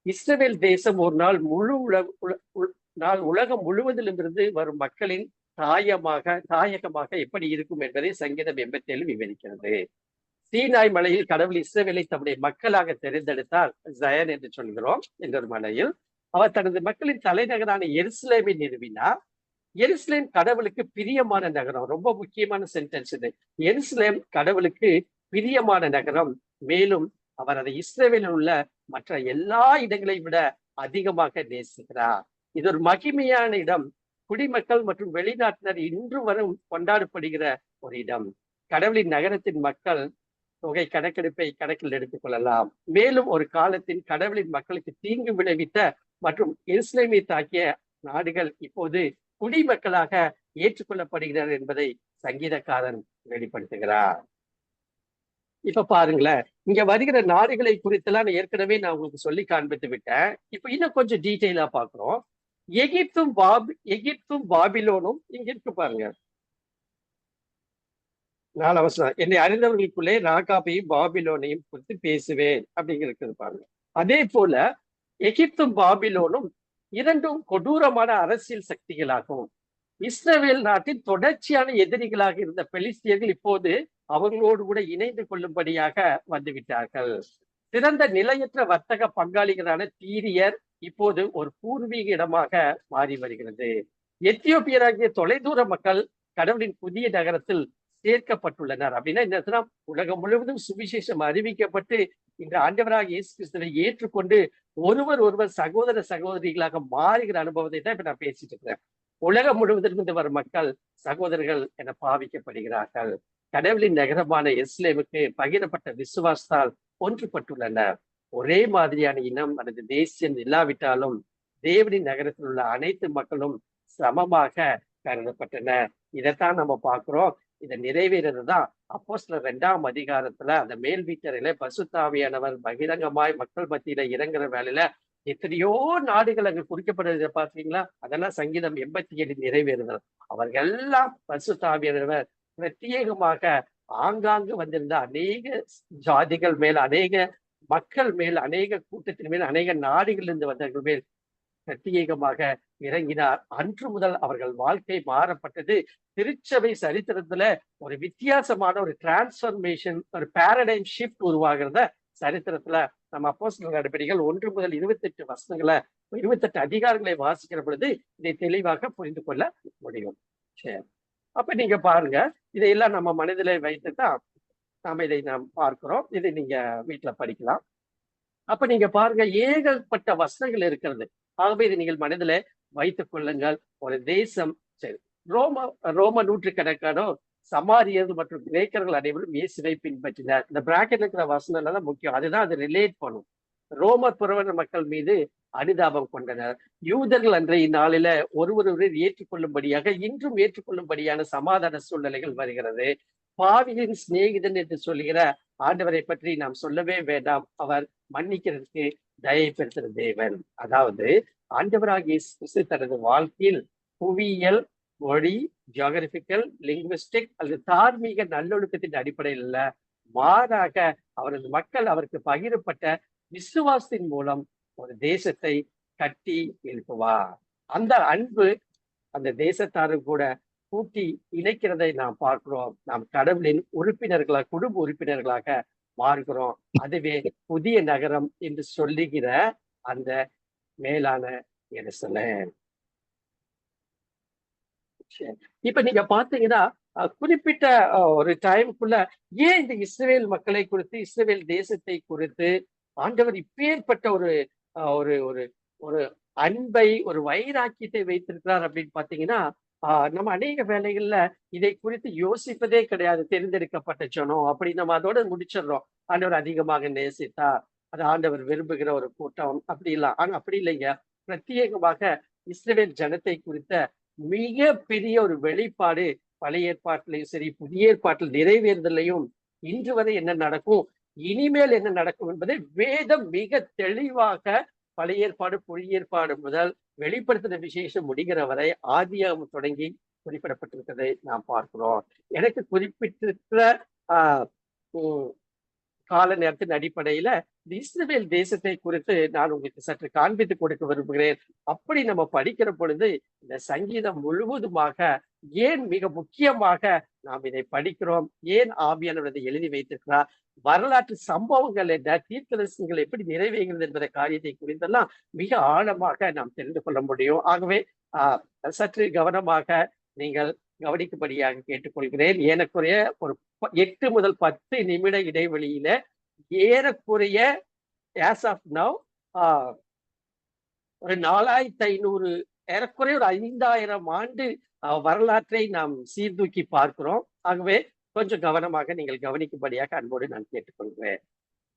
Speaker 1: இஸ்ரவேல் தேசம் ஒரு நாள் உலகம் முழுவதிலும் இருந்து வரும் மக்களின் தாயகமாக எப்படி இருக்கும் என்பதை சங்கீதம் 87 விவரிக்கிறது. சீனாய் மலையில் கடவுள் இஸ்ரவேலை தம்முடைய மக்களாக தெரிந்தெடுத்தார். ஜயன் என்று சொல்கிறோம். என்றொரு மலையில் அவர் தனது மக்களின் தலைநகரான எருசலேமை நிறுவினார். எருசலேம் கடவுளுக்கு பிரியமான நகரம். ரொம்ப முக்கியமான சென்டென்ஸ் இது. எருசலேம் கடவுளுக்கு பிரியமான நகரம். மேலும் அவர் அதை இஸ்ரவேலில் உள்ள மற்ற எல்லா இடங்களை விட அதிகமாக நேசிக்கிறார். இது ஒரு மகிமையான இடம். குடிமக்கள் மற்றும் வெளிநாட்டினர் இன்று வரும் கொண்டாடப்படுகிற ஒரு இடம். கடவுளின் நகரத்தின் மக்கள் தொகை கணக்கெடுப்பை கணக்கில் எடுத்துக் கொள்ளலாம். மேலும் ஒரு காலத்தின் கடவுளின் மக்களுக்கு தீங்கு விளைவித்த மற்றும் எருசலேமை தாக்கிய நாடுகள் இப்போது குடிமக்களாக ஏற்றுக்கொள்ளப்படுகிறார் என்பதை சங்கீதக்காரன் வெளிப்படுத்துகிறார். இப்ப பாருங்களேன், இங்க வருகிற நாடுகளை குறித்தெல்லாம் ஏற்கனவே நான் உங்களுக்கு சொல்லி காண்பித்து விட்டேன். இப்ப இன்னும் கொஞ்சம் டீட்டெயிலா பாக்குறோம். எகிப்தும் பாபிலோனும் இங்க இருக்கு பாருங்க. 4 வசனம். என்னை அறிந்தவர்களுக்குள்ளே ராகாபையும் பாபிலோனையும் குறித்து பேசுவேன் அப்படிங்கிறது பாருங்க. அதே போல எகிப்தும் பாபிலோனும் இரண்டும் கொடூரமான அரசியல் சக்திகளாகும். இஸ்ரவேல் நாட்டின் தொடர்ச்சியான எதிரிகளாக இருந்த பெலிஸ்தியர்கள் இப்போது அவர்களோடு கூட இணைந்து கொள்ளும்படியாக வந்துவிட்டார்கள். சிறந்த நிலையற்ற வர்த்தக பங்காளிகளான தீரியர் இப்போது ஒரு பூர்வீக இடமாக மாறி வருகிறது. எத்தியோப்பியராகிய தொலைதூர மக்கள் கடவுளின் புதிய நகரத்தில் சேர்க்கப்பட்டுள்ளனர். அப்படின்னா இந்த உலகம் முழுவதும் சுவிசேஷம் அறிவிக்கப்பட்டு இந்த ஆண்டவராக இயேசு கிறிஸ்துவை ஏற்றுக்கொண்டு ஒருவர் சகோதர சகோதரிகளாக மாறுகிற அனுபவத்தை தான் இப்ப நான் பேசிட்டு இருக்கிறேன். உலகம் முழுவதிலிருந்து வரும் மக்கள் சகோதரர்கள் என பாவிக்கப்படுகிறார்கள். கடவுளின் நகரமான எருசலேமுக்கு பகிரப்பட்ட விசுவாசத்தால் ஒன்றுபட்டுள்ளனர். ஒரே மாதிரியான இனம் அல்லது தேசியம் இல்லாவிட்டாலும் தேவனின் நகரத்தில் உள்ள அனைத்து மக்களும் சமமாக கருதப்பட்டனர். இதைத்தான் நம்ம பார்க்கிறோம். இதை நிறைவேறதுதான் அப்போஸ்தலர் 2ஆம் அதிகாரத்துல அந்த மேல் வீட்டறையில பசுத்தாவியானவர் பகிரங்கமாய் மக்கள் மத்தியில இறங்குற வேலையில எத்தனையோ நாடுகள் அங்கு குறிக்கப்படுறத பாத்தீங்களா? அதெல்லாம் சங்கீதம் 87 நிறைவேறுதல். அவர்கள் எல்லாம் பசுத்தாவியானவர் பிரத்யேகமாக ஆங்காங்கு வந்திருந்த அநேக ஜாதிகள் மேல், அநேக மக்கள் மேல், அநேக கூட்டத்தின் மேல், அநேக நாடுகளிலிருந்து வந்தவர்கள் மேல் பிரத்யேகமாக இறங்கினார். அன்று முதல் அவர்கள் வாழ்க்கை மாறப்பட்டது. திருச்சபை சரித்திரத்துல ஒரு வித்தியாசமான ஒரு டிரான்ஸ்பர்மேஷன், ஒரு பேரடைம் ஷிஃப்ட் உருவாகிறத சரித்திரத்துல நம்ம அப்போஸ்தலர் நடபடிகள் 1 முதல் 28 வசனங்களை, 28 அதிகாரங்களை வாசிக்கிற பொழுது இதை தெளிவாக புரிந்து கொள்ள முடியும். சரி, அப்ப நீங்க பாருங்க, இதையெல்லாம் நம்ம மனதிலே வைத்துதான் நாம் பார்க்கிறோம். இதை நீங்க வீட்டுல படிக்கலாம். அப்ப நீங்க பாருங்க, ஏகப்பட்ட வசனங்கள் இருக்கிறது. ஆகவே இதை நீங்கள் மனதில வைத்துக் கொள்ளுங்கள். ஒரு தேசம், சரி, ரோம நூற்றுக்கணக்கானோர், சமாரியர்கள் மற்றும் கிரேக்கர்கள் அனைவரும் இயேசுவை பின்பற்றினார். இந்த பிராக்கெட்ல இருக்கிற வசனம் தான் முக்கியம். அதுதான் அதை ரிலேட் பண்ணும். ரோம புறவன மக்கள் மீது அனுதாபம் கொண்டனர். யூதர்கள் அன்றைய நாளில ஒருவரை ஏற்றுக்கொள்ளும்படியாக, இன்றும் ஏற்றுக்கொள்ளும்படியான சமாதான சூழ்நிலைகள் வருகிறது. பாவியின் சிநேகிதன் என்று சொல்கிற ஆண்டவரை பற்றி நாம் சொல்லவே வேண்டாம். அவர் மன்னிக்கிறதுக்கு தயை பெறுகிற தேவன். அதாவது ஆண்டவராகிய இயேசு கிறிஸ்து தனது வாழ்க்கையில் புவியியல், மொழி, ஜியோகிராபிக்கல், லிங்குவிஸ்டிக் அல்லது தார்மீக நல்லொழுக்கத்தின் அடிப்படையில் அல்ல, மாறாக அவரது மக்கள் அவருக்கு பகிரப்பட்ட விசுவாசத்தின் மூலம் ஒரு தேசத்தை கட்டி எழுப்புவார். அந்த அன்பு அந்த தேசத்தாரும் கூட கூட்டி இணைக்கிறதை நாம் பார்க்கிறோம். நாம் கடவுளின் உறுப்பினர்களாக, குடும்ப உறுப்பினர்களாக மாறுகிறோம். அதுவே புதிய நகரம் என்று சொல்லுகிற அந்த மேலான எருசலேம். இப்ப நீங்க பாத்தீங்கன்னா, குறிப்பிட்ட ஒரு டைமுக்குள்ள ஏன் இந்த இஸ்ரவேல் மக்களை குறித்து, இஸ்ரவேல் தேசத்தை குறித்து ஆண்டவர் இப்பேற்பட்ட ஒரு ஒரு ஒரு அன்பை, ஒரு வைராக்கியத்தை வைத்திருக்கிறார் அப்படின்னு பாத்தீங்கன்னா, நம்ம அநேக வேலைகள்ல இதை குறித்து யோசிப்பதே கிடையாது. தேர்ந்தெடுக்கப்பட்ட ஜனம் அப்படி நம்ம அதோட முடிச்சிடுறோம். ஆண்டவர் அதிகமாக நேசித்தார், அது ஆண்டவர் விரும்புகிற ஒரு கூட்டம் அப்படி இல்லை. ஆனா அப்படி இல்லைங்க. பிரத்யேகமாக இஸ்ரவேல் ஜனத்தை குறித்த மிக பெரிய ஒரு வெளிப்பாடு பழைய ஏற்பாட்டிலையும் சரி, புதிய ஏற்பாட்டில் நிறைவேறுதலையும், இன்று வரை என்ன நடக்கும், இனிமேல் என்ன நடக்கும் என்பதை வேதம் மிக தெளிவாக பழைய ஏற்பாடு, புதிய ஏற்பாடு முதல் வெளிப்படுத்தின விசேஷம் முடிகிற வரை ஆதியாகமம் தொடங்கி குறிப்பிடப்பட்டிருக்கிறதை நாம் பார்க்கிறோம். எனக்கு குறிப்பிட்டிருக்கிற கால நேரத்தின் அடிப்படையில இஸ்ரவேல் தேசத்தை குறித்து நான் உங்களுக்கு சற்று காண்பித்து கொடுக்க விரும்புகிறேன். அப்படி நம்ம படிக்கிற பொழுது இந்த சங்கீதம் முழுவதுமாக ஏன் மிக முக்கியமாக நாம் இதை படிக்கிறோம், ஏன் ஆவியானவர் இதை எழுதி வைத்திருக்கிறார், வரலாற்று சம்பவங்கள் என்ன, தீர்க்கதரிசனங்கள் எப்படி நிறைவேறுகிறது என்பதை காரியத்தை குறித்தெல்லாம் மிக ஆழமாக நாம் தெரிந்து கொள்ள முடியும். ஆகவே சற்று கவனமாக நீங்கள் கவனிக்கும்படியாக கேட்டுக்கொள்கிறேன். ஏறக்குறைய ஒரு 8 முதல் 10 நிமிட இடைவெளியில ஏறக்குறைய as of now ஒரு 4500, ஏறக்குறைய ஒரு 5000 ஆண்டு வரலாற்றை நாம் சீர்தூக்கி பார்க்கிறோம். ஆகவே கொஞ்சம் கவனமாக நீங்கள் கவனிக்கும்படியாக அன்போடு நான் கேட்டுக்கொள்கிறேன்.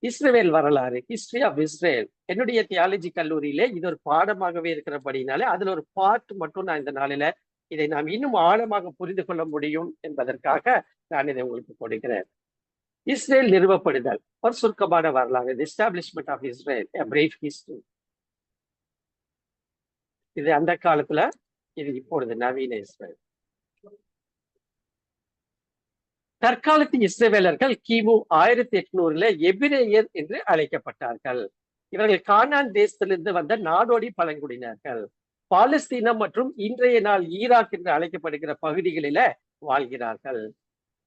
Speaker 1: இஸ்ரவேல் வரலாறு, ஹிஸ்டரி ஆஃப் இஸ்ரேல், என்னுடைய தியாலஜி கல்லூரியிலே இது ஒரு பாடமாகவே இருக்கிறபடினாலே அதுல ஒரு பார்ட் மட்டும் நான் இந்த நாளில இதை நாம் இன்னும் ஆழமாக புரிந்து கொள்ள முடியும் என்பதற்காக நான் இதை உங்களுக்கு கொடுக்கிறேன். இஸ்ரேல் நிறுவப்படுதல் ஒரு சுருக்கமான வரலாறு. The establishment of Israel, a brief history. இது அந்த காலத்துல, இது இப்பொழுது நவீன இஸ்ரேல். தற்காலத்து இஸ்ரவேலர்கள் கிமு 1800 எபிரேயர் என்று அழைக்கப்பட்டார்கள். இவர்கள் கானான் தேசத்திலிருந்து வந்த நாடோடி பழங்குடியினர்கள். பாலஸ்தீனம் மற்றும் இன்றைய நாள் ஈராக் என்று அழைக்கப்படுகிற பகுதிகளில வாழ்கிறார்கள்.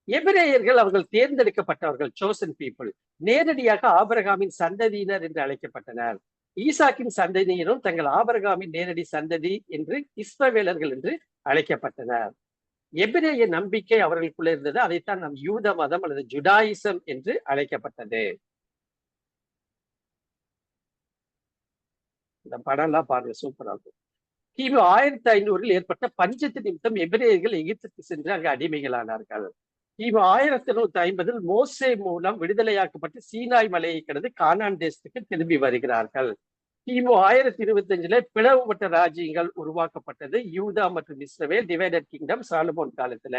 Speaker 1: எபிரேயர்கள் அவர்கள் தேர்ந்தெடுக்கப்பட்டவர்கள், chosen people. நேரடியாக ஆபிரகாமின் சந்ததியினர் என்று அழைக்கப்பட்டனர். ஈசாக்கின் சந்ததியினரும் தங்கள் ஆபிரகாமின் நேரடி சந்ததி என்று இஸ்ரவேலர்கள் என்று அழைக்கப்பட்டனர். எபிரேய நம்பிக்கை அவர்களுக்குள்ள இருந்தது. அதைத்தான் நம் யூத மதம் அல்லது ஜுடாயிசம் என்று அழைக்கப்பட்டது. இந்த படம் எல்லாம் பாருங்க, சூப்பரா இருக்கும். கிமு 1500 ஏற்பட்ட பஞ்சத்து நிமித்தம் எபிரேயர்கள் எகிப்துக்கு சென்று அங்கு அடிமைகளானார்கள். கிமு 1150 மோசே மூலம் விடுதலையாக்கப்பட்டு சீனாய் மலையை கடந்து கானான் தேசத்துக்கு திரும்பி வருகிறார்கள். கிமு 1025 பிளவுபட்ட ராஜ்யங்கள் உருவாக்கப்பட்டது. யூதா மற்றும் இஸ்ரவேல் டிவைடட் கிங்டம் சாலமோன் காலத்துல.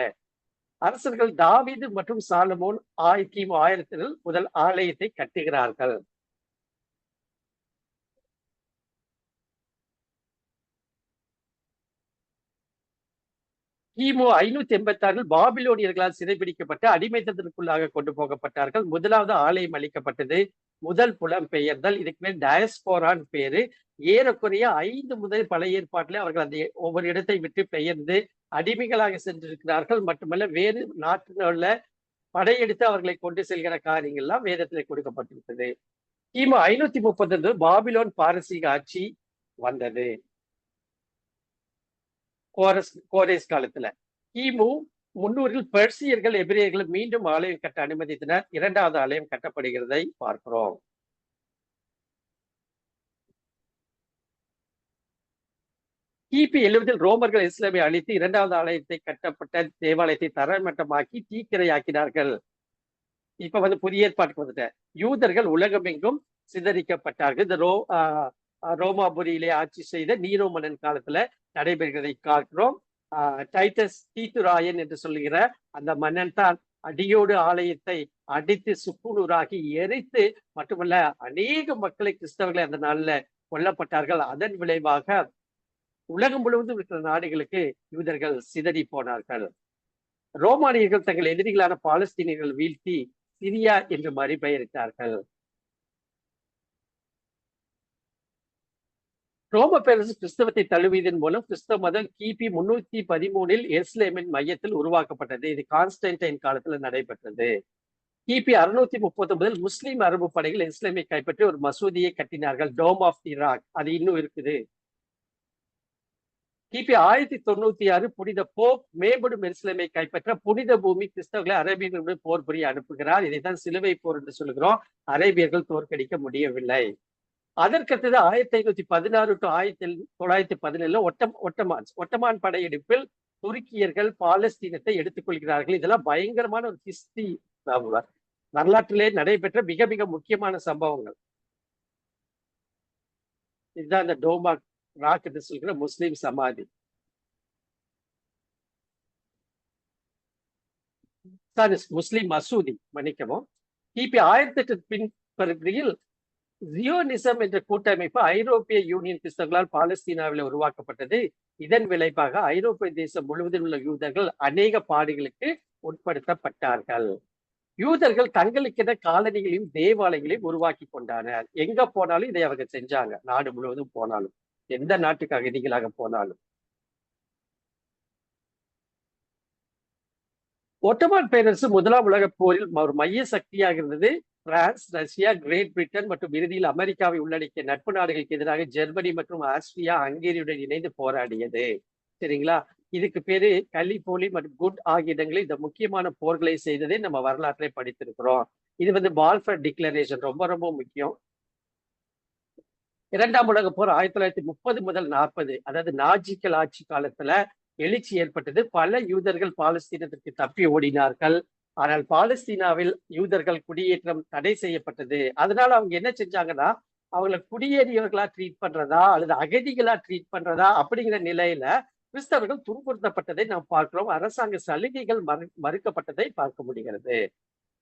Speaker 1: அரசர்கள் தாவீது மற்றும் சாலமோன் கிமு 1000 முதல் ஆலயத்தை கட்டுகிறார்கள். கிமு 586 பாபிலோனியர்களால் சிறைபிடிக்கப்பட்டு அடிமைத்தனத்திற்குள்ளாக கொண்டு போகப்பட்டார்கள். முதலாவது ஆலயம் அளிக்கப்பட்டது. முதல் புலம்பெயர்தல், இதுக்கு பேர் டயஸ்போரான்னு பேரு. ஏறக்குறைய 5 முதல் பழைய ஏற்பாட்டிலே அவர்கள் அந்த ஒவ்வொரு இடத்தை விட்டு பெயர்ந்து அடிமைகளாக சென்றிருக்கிறார்கள். மட்டுமல்ல வேறு நாட்டினுள்ள படையெடுத்து அவர்களை கொண்டு செல்கிற காரியங்கள்லாம் வேதத்திலே கொடுக்கப்பட்டிருக்கிறது. கிமு 530 பாபிலோன் பாரசீக ஆட்சி வந்தது கோரேஸ் காலத்துல. கிமு 300 பெர்சியர்கள் எபிரேயர்கள் மீண்டும் ஆலயம் கட்ட அனுமதித்தனர். இரண்டாவது ஆலயம் கட்டப்படுகிறதை பார்க்கிறோம். கிபி 70 ரோமர்கள் இஸ்லாமை அழித்து இரண்டாவது ஆலயத்தை கட்டப்பட்ட தேவாலயத்தை தரமட்டமாக்கி தீக்கிரையாக்கினார்கள். இப்ப புதிய ஏற்பாட்டுக்கு வந்துட்டேன். யூதர்கள் உலகமெங்கும் சிதறிக்கப்பட்டார்கள். இந்த ரோமாபுரியிலே ஆட்சி செய்த நீரோ மன்னன் காலத்துல நடைபெறுகிறதை பார்க்கிறோம். டைட்டஸ் தீத்துராயன் என்று சொல்லுகிற அந்த மன்னன் தான் அடியோடு ஆலயத்தை அடித்து சுக்குநூறாகி எரித்து, மட்டுமல்ல அநேக மக்களை கிறிஸ்தவர்களை அந்த நாள்ல கொல்லப்பட்டார்கள். அதன் விளைவாக உலகம் முழுவதும் இருக்கிற நாடுகளுக்கு யூதர்கள் சிதறி போனார்கள். ரோமானியர்கள் தங்கள் எதிரிகளான பாலஸ்தீனியர்கள் வீழ்த்தி சிரியா என்று மறுபெயரிட்டார்கள். ரோம பேரரசு கிறிஸ்தவத்தை தழுவியதன் மூலம் கிறிஸ்தவ மதம் கிபி 313 எருசலேமின் மையத்தில் உருவாக்கப்பட்டது. இது கான்ஸ்டன்டைன் காலத்துல நடைபெற்றது. கிபி 630 முதல் முஸ்லிம் அரபு படைகள் எருசலேமை கைப்பற்றி ஒரு மசூதியை கட்டினார்கள். டோம் ஆஃப் தி ராக், அது இன்னும் இருக்குது. கிபி 1096 புனித போப் மேம்படும் எருசலேமை கைப்பற்ற புனித பூமி கிறிஸ்தவர்களை அரேபியர்களுடன் போர் புரிய அனுப்புகிறார். இதைத்தான் சிலுவை போர் என்று சொல்கிறோம். அரேபியர்கள் தோற்கடிக்க முடியவில்லை. அதற்கடுத்தது 1516 to 1917 ஒட்டமான் படையெடுப்பில் துருக்கியர்கள் பாலஸ்தீனத்தை எடுத்துக்கொள்கிறார்கள். இதெல்லாம் பயங்கரமான ஒரு ஹிஸ்டரி, வரலாற்றிலே நடைபெற்ற மிக மிக முக்கியமான சம்பவங்கள். இதுதான் இந்த டோமா ராக் என்று சொல்கிற முஸ்லிம் சமாதி. முஸ்லிம் மசூதி, மன்னிக்கவும். கிபி 1008 பின்பகுதியில் ஜியோனிசம் என்ற கூட்டமைப்பு ஐரோப்பிய யூனியன் கிறிஸ்தவர்களால் பாலஸ்தீனாவில் உருவாக்கப்பட்டது. இதன் விளைவாக ஐரோப்பிய தேசம் முழுவதில் உள்ள யூதர்கள் அநேக பாடுகளுக்கு உட்படுத்தப்பட்டார்கள். யூதர்கள் தங்களுக்கென காலனிகளையும் தேவாலயங்களையும் உருவாக்கி கொண்டனர். எங்க போனாலும் இதை அவங்க செஞ்சாங்க. நாடு முழுவதும் போனாலும், எந்த நாட்டுக்கு அகதிகளாக போனாலும். ஒட்டமான் பேரரசு முதலாம் உலக போரில் ஒரு மைய சக்தியாக இருந்தது. பிரான்ஸ், ரஷ்யா, கிரேட் பிரிட்டன் மற்றும் இறுதியில் அமெரிக்காவை உள்ளடக்கிய நட்பு நாடுகளுக்கு எதிராக ஜெர்மனி மற்றும் ஆஸ்திரியா, ஹங்கேரியுடன் இணைந்து போராடியது. சரிங்களா? இதுக்கு பேரு கலிபோலி மற்றும் குட் ஆகிய இடங்களில் இந்த முக்கியமான போர்களை செய்ததை நம்ம வரலாற்றை படித்திருக்கிறோம். இது பால்ஃபர் டிக்ளரேஷன் ரொம்ப ரொம்ப முக்கியம். இரண்டாம் உலக போர் 1930 முதல் 40, அதாவது நாஜிக்கள் ஆட்சி காலத்துல எழுச்சி ஏற்பட்டது. பல யூதர்கள் பாலஸ்தீனத்திற்கு தப்பி ஓடினார்கள். ஆனால் பாலஸ்தீனாவில் யூதர்கள் குடியேற்றம் தடை செய்யப்பட்டது. அதனால அவங்க என்ன செஞ்சாங்கன்னா, அவங்களை குடியேறியவர்களா ட்ரீட் பண்றதா அல்லது அகதிகளா ட்ரீட் பண்றதா அப்படிங்கிற நிலையில கிறிஸ்தவர்கள் துன்புறுத்தப்பட்டதை நாம் பார்க்கிறோம். அரசாங்க சலுகைகள் மறுக்கப்பட்டதை பார்க்க முடிகிறது.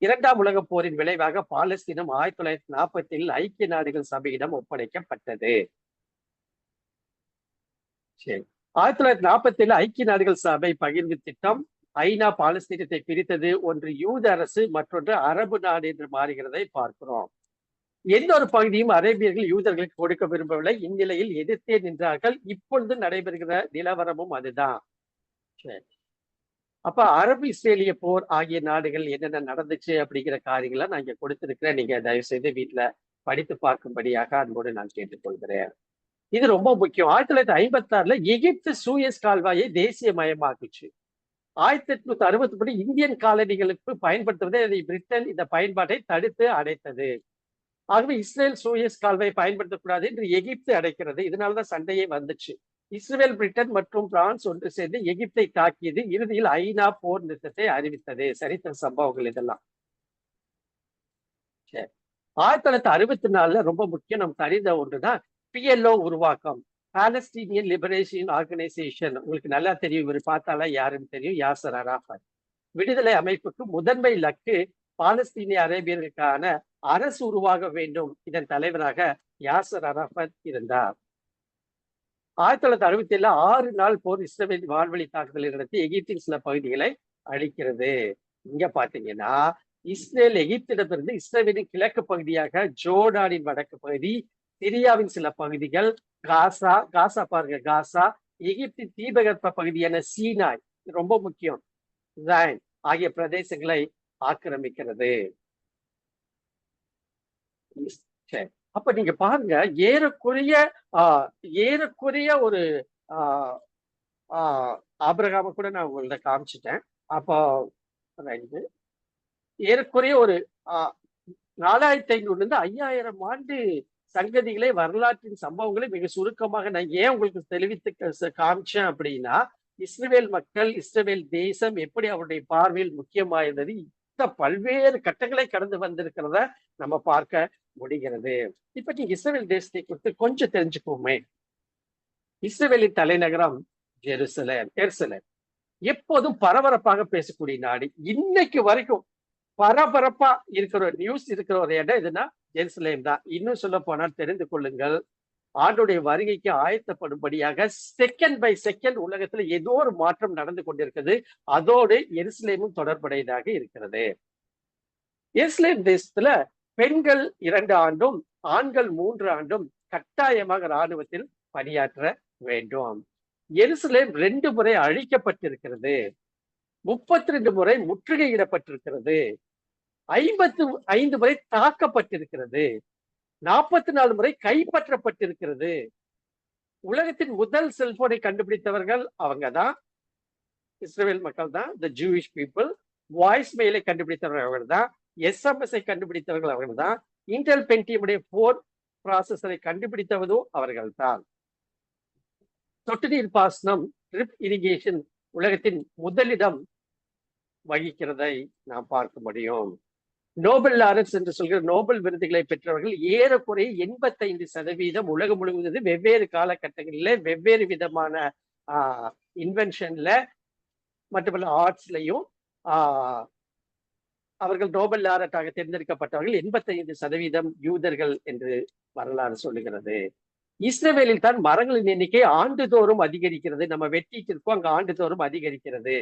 Speaker 1: இரண்டாம் உலக போரின் விளைவாக பாலஸ்தீனம் 1947 ஐக்கிய நாடுகள் சபையிடம் ஒப்படைக்கப்பட்டது. சரி, 1947 ஐக்கிய நாடுகள் சபை பகிர்வு திட்டம் ஐநா பாலஸ்தீனத்தை பிரித்தது. ஒன்று யூத அரசு, மற்றொன்று அரபு நாடு என்று மாறுகிறதை பார்க்கிறோம். எந்த ஒரு பகுதியும் அரேபியர்கள் யூதர்களுக்கு கொடுக்க விரும்பவில்லை. இந்நிலையில் எதிர்த்தே நின்றார்கள். இப்பொழுது நடைபெறுகிற நிலவரமும் அதுதான். சரி, அப்ப அரபு இஸ்ரேலிய போர் ஆகிய நாடுகள் என்னென்ன நடந்துச்சு அப்படிங்கிற காரியங்களை நான் இங்க கொடுத்திருக்கிறேன். நீங்க தயவு செய்து வீட்டுல படித்து பார்க்கும்படியாக அன்போடு நான் கேட்டுக்கொள்கிறேன். இது ரொம்ப முக்கியம். 1956 எகிப்து சூயஸ் கால்வாயை தேசியமயமாக்குச்சு. 1860 இந்தியன் காலனிகளுக்கு பயன்படுத்துவதை பிரிட்டன் இந்த பயன்பாட்டை தடுத்து அடைத்தது. ஆகவே இஸ்ரேல் சூயஸ் கால்வாயை பயன்படுத்தக்கூடாது என்று எகிப்து அடைக்கிறது. இதனாலதான் சண்டையே வந்துச்சு. இஸ்ரேல், பிரிட்டன் மற்றும் பிரான்ஸ் ஒன்று சேர்ந்து எகிப்தை தாக்கியது. இறுதியில் ஐநா போர் நிறுத்தத்தை அறிவித்தது. சரித்திர சம்பவங்கள் இதெல்லாம். சரி, 1964 ரொம்ப முக்கியம், நமக்கு அறிந்த ஒன்றுதான் PLO உருவாக்கம், பாலஸ்தீனியன் லிபரேஷன் ஆர்கனைசேஷன். உங்களுக்கு நல்லா தெரியும், இவர் பார்த்தால யாருன்னு தெரியும், யாசர் அரஃபத். விடுதலை அமைப்புக்கு முதன்மை இலக்கு பாலஸ்தீனிய அரேபியர்களுக்கான அரசு உருவாக வேண்டும். இதன் தலைவராக யாசர் அரஃபத் இருந்தார். 1967 6 நாள் போர் இஸ்ரேல் வான்வழி தாக்குதலை நடத்தி எகிப்தின் சில பகுதிகளை அழிக்கிறது. இங்க பாத்தீங்கன்னா இஸ்ரேல் எகிப்திடமிருந்து இஸ்ரேலின் கிழக்கு பகுதியாக ஜோர்டானின் வடக்கு பகுதி, சிரியாவின் சில பகுதிகள், காசா பாருங்க, காசா, எகிப்தின் தீபகற்ப பகுதியான சீனாய், ரொம்ப முக்கியம், ஆகிய பிரதேசங்களை ஆக்கிரமிக்கிறது. அப்ப நீங்க பாருங்க, ஏறக்குறைய ஒரு ஆபிரகாம கூட நான் உங்கள்ட்ட காமிச்சிட்டேன். அப்போ ஏறக்குறைய ஒரு 4500 இருந்து 5000 ஆண்டு சங்கதிகளை, வரலாற்றின் சம்பவங்களை மிக சுருக்கமாக நான் ஏன் உங்களுக்கு தெளிவித்து காமிச்சேன் அப்படின்னா, இஸ்ரேல் மக்கள், இஸ்ரேல் தேசம் எப்படி அவருடைய பார்வையில் முக்கியமாயிருந்தது, பல்வேறு கட்டங்களை கடந்து வந்திருக்கிறத நம்ம பார்க்க முடிகிறது. இப்ப நீங்க இஸ்ரேல் தேசத்தை குறித்து கொஞ்சம் தெரிஞ்சுக்கோமே. இஸ்ரேலின் தலைநகரம் எருசலேம். எப்போதும் பரபரப்பாக பேசக்கூடிய நாடு. இன்னைக்கு வரைக்கும் பரபரப்பா இருக்கிற நியூஸ் இருக்கிற ஒரு இடம் எதுனா ஜெருசலேம் தான். இன்னும் சொல்ல போனால் தெரிந்து கொள்ளுங்கள், ஆண்டுடைய வருகைக்கு ஆயத்தப்படும்படியாக செகண்ட் பை செகண்ட் உலகத்துல ஏதோ ஒரு மாற்றம் நடந்து கொண்டிருக்கிறது. அதோடு எருசலேமும் தொடர்புடையதாக இருக்கிறது. எருசலேம் தேசத்துல பெண்கள் 2 ஆண்டும் ஆண்கள் 3 ஆண்டும் கட்டாயமாக இராணுவத்தில் பணியாற்ற வேண்டும். எருசலேம் 2 முறை அழிக்கப்பட்டிருக்கிறது, 32 முறை முற்றுகையிடப்பட்டிருக்கிறது, 55 முறை தாக்கப்பட்டிருக்கிறது, 44 முறை கைப்பற்றப்பட்டிருக்கிறது. உலகத்தின் முதல் செல்போனை கண்டுபிடித்தவர்கள் அவங்கதான், இஸ்ரேல் மக்கள் தான், த ஜூயிஷ் பீப்புள். வாய்ஸ் மெயிலை கண்டுபிடித்தவர்கள் அவர்கள் தான், SMS கண்டுபிடித்தவர்கள் அவர்கள் தான், இன்டெல் பென்டியமுடைய 4 ப்ராசஸரை கண்டுபிடித்தவதும் அவர்கள் தான். சொட்டு நீர் பாசனம், ட்ரிப் இரிகேஷன் உலகத்தின் முதலிடம் வகிக்கிறதை நாம் பார்க்க முடியும். நோபல் லாரன்ஸ் என்று சொல்கிற நோபல் விருதுகளை பெற்றவர்கள் ஏறக்குறைய 85% உலகம் முழுவதும் வெவ்வேறு காலகட்டங்களில வெவ்வேறு விதமான இன்வென்ஷன்ல மட்டுமல்ல ஆர்ட்ஸ்லையும் அவர்கள் நோபல் லாரட்டாக தேர்ந்தெடுக்கப்பட்டவர்கள் 85% யூதர்கள் என்று வரலாறு சொல்லுகிறது. இஸ்ரேலில் தான் மரங்களின் எண்ணிக்கை ஆண்டுதோறும் அதிகரிக்கிறது. நம்ம வெட்டிட்டு இருக்கோம், அங்க ஆண்டுதோறும் அதிகரிக்கிறது.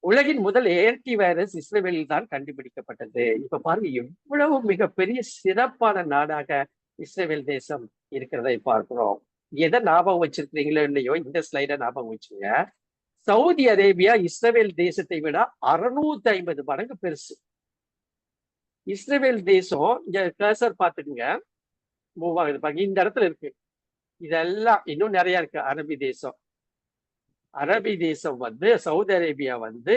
Speaker 1: உலகின் முதல் ஏன்டி வைரஸ் இஸ்ரேலில் தான் கண்டுபிடிக்கப்பட்டது. இப்ப பாருங்க, எவ்வளவு மிகப்பெரிய சிறப்பான நாடாக இஸ்ரேல் தேசம் இருக்கிறதை பார்க்கிறோம். எதை ஞாபகம் வச்சிருக்கிறீங்களோ இல்லையோ, இந்த ஸ்லைட ஞாபகம் வச்சுங்க. சவுதி அரேபியா இஸ்ரேல் தேசத்தை விட 650 மடங்கு பெருசு. இஸ்ரேல் தேசம், இங்க கர்சர் பார்த்துக்குங்க, மூவ் ஆகுது பாருங்க, இந்த இடத்துல இருக்கு. இதெல்லாம் இன்னும் நிறைய இருக்கு. அரபி தேசம் வந்து, சவுதி அரேபியா வந்து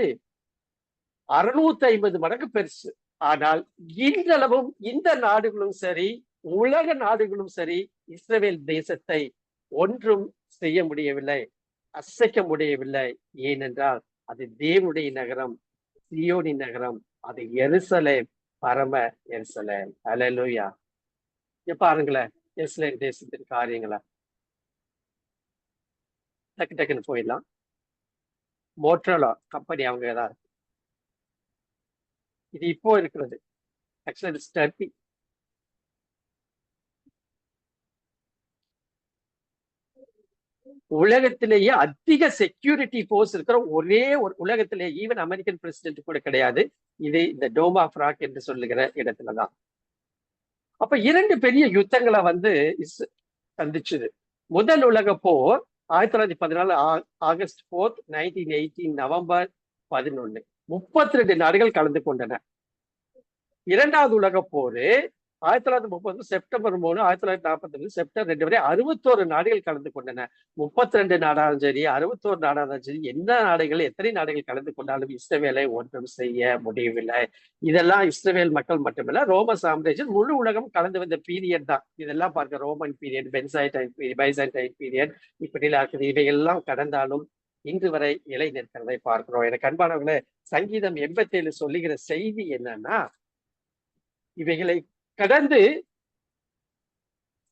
Speaker 1: 650 மடங்கு பெருசு. ஆனால் இன்றளவும் இந்த நாடுகளும் சரி, உலக நாடுகளும் சரி, இஸ்ரேல் தேசத்தை ஒன்றும் செய்ய முடியவில்லை, அசைக்க முடியவில்லை. ஏனென்றால் அது தேவனுடைய நகரம், சியோனின் நகரம், அது எருசலேம், பரம எருசலேம். அல்லேலூயா. பாருங்களேன் இஸ்ரேல் தேசத்தின் காரியங்களா. டக்குன்னு போயிடலாம். மோட்டரோலா கம்பெனி அவங்க தான் இருக்கு. இது இப்போ இருக்கிறது. டர்க்கி. உலகத்திலேயே அதிக செக்யூரிட்டி போர்ஸ் இருக்கிற ஒரே ஒரு, உலகத்திலேயே ஈவன் அமெரிக்கன் பிரசிடென்ட் கூட கிடையாது. இது இந்த டோம் ஆஃப் ராக் என்று சொல்லுகிற இடத்துலதான். அப்ப 2 பெரிய யுத்தங்களை வந்து சந்திச்சுது. முதல் உலக போர் 1914 ஆகஸ்ட் 4, 1918 நவம்பர் 11, 32 நாடுகள் கலந்து கொண்டன. இரண்டாவது உலக போரு 1930 செப்டம்பர் 3, 1942 செப்டம்பர் 2 வரை 61 நாடுகள் கலந்து கொண்டன. 32 நாடாலும் சரி, 61 நாடாலும் சரி, எந்த நாடுகள் எத்தனை நாடுகள் கலந்து கொண்டாலும் இஸ்ரேலை ஒன்றும் செய்ய முடியவில்லை. இதெல்லாம் இஸ்ரேல் மக்கள் மட்டுமல்ல, ரோம சாம்ராஜ்யம் முழு உலகம் கலந்து வந்த பீரியட் தான். இதெல்லாம் பார்க்க ரோமன் பீரியட், பைசான்டைன் பீரியட் இப்படிலாம் இருக்குது. இவையெல்லாம் கடந்தாலும் இன்று வரை நிலை நிற்கிறதை பார்க்கிறோம். எனக்கு அன்பானவர்களே, சங்கீதம் 87 சொல்லுகிற செய்தி என்னன்னா, இவைகளை கடந்து